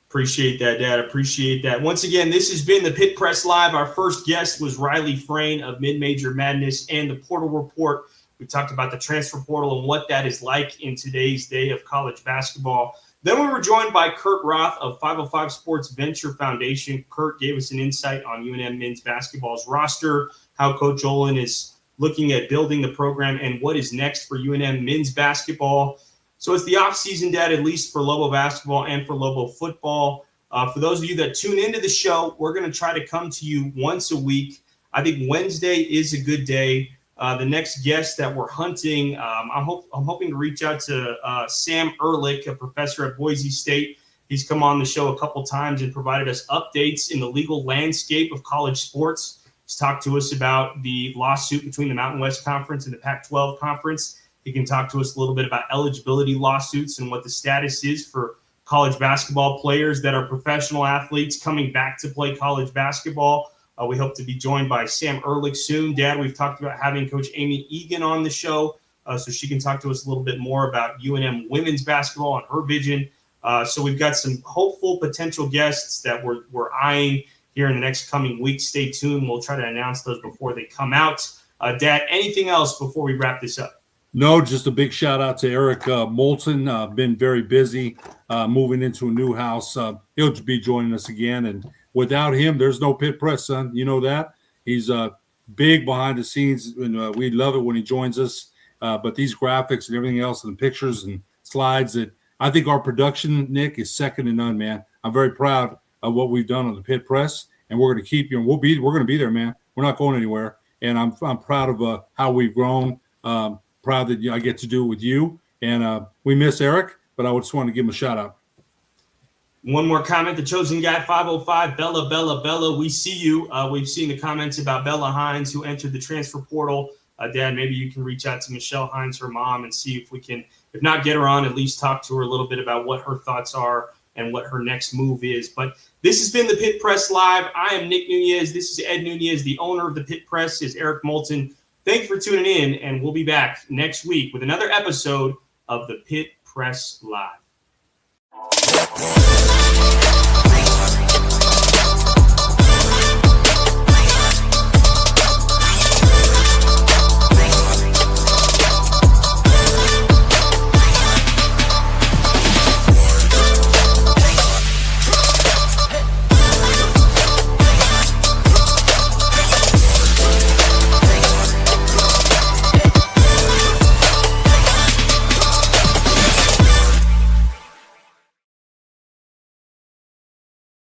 Appreciate that, Dad. Appreciate that. Once again, this has been the Pit Press Live. Our first guest was Riley Frayne of Mid-Major Madness and the Portal Report. We talked about the transfer portal and what that is like in today's day of college basketball. Then we were joined by Kurt Roth of 505 Sports Venture Foundation. Kurt gave us an insight on UNM men's basketball's roster, how Coach Olin is looking at building the program, and what is next for UNM men's basketball. So it's the offseason, Dad, at least for Lobo basketball and for Lobo football. For those of you that tune into the show, we're going to try to come to you once a week. I think Wednesday is a good day. The next guest that we're hunting, I'm hoping to reach out to Sam Ehrlich, a professor at Boise State. He's come on the show a couple times and provided us updates in the legal landscape of college sports. He's talked to us about the lawsuit between the Mountain West Conference and the Pac-12 Conference. He can talk to us a little bit about eligibility lawsuits and what the status is for college basketball players that are professional athletes coming back to play college basketball. We hope to be joined by Sam Ehrlich soon. Dad, we've talked about having Coach Amy Egan on the show so she can talk to us a little bit more about UNM women's basketball and her vision. So we've got some hopeful potential guests that we're eyeing here in the next coming weeks. Stay tuned. We'll try to announce those before they come out. Dad, anything else before we wrap this up? No, just a big shout out to Eric Moulton. Been very busy moving into a new house. He'll be joining us again. And without him, there's no Pit Press, son. You know that. He's big behind the scenes, and we love it when he joins us. But these graphics and everything else and pictures and slides, that I think our production, Nick, is second to none, man. I'm very proud of what we've done on the Pit Press, and we're going to keep you. We're going to be there, man. We're not going anywhere. And I'm proud of how we've grown. Proud that I get to do it with you. And we miss Eric, but I just want to give him a shout out. One more comment. The Chosen Guy 505, Bella, we see you. We've seen the comments about Bella Hines, who entered the transfer portal. Dad, maybe you can reach out to Michelle Hines, her mom, and see if we can, if not get her on, at least talk to her a little bit about what her thoughts are and what her next move is. But this has been the Pit Press Live. I am Nick Nunez. This is Ed Nunez. The owner of the Pit Press is Eric Moulton. Thanks for tuning in, and we'll be back next week with another episode of the Pit Press Live.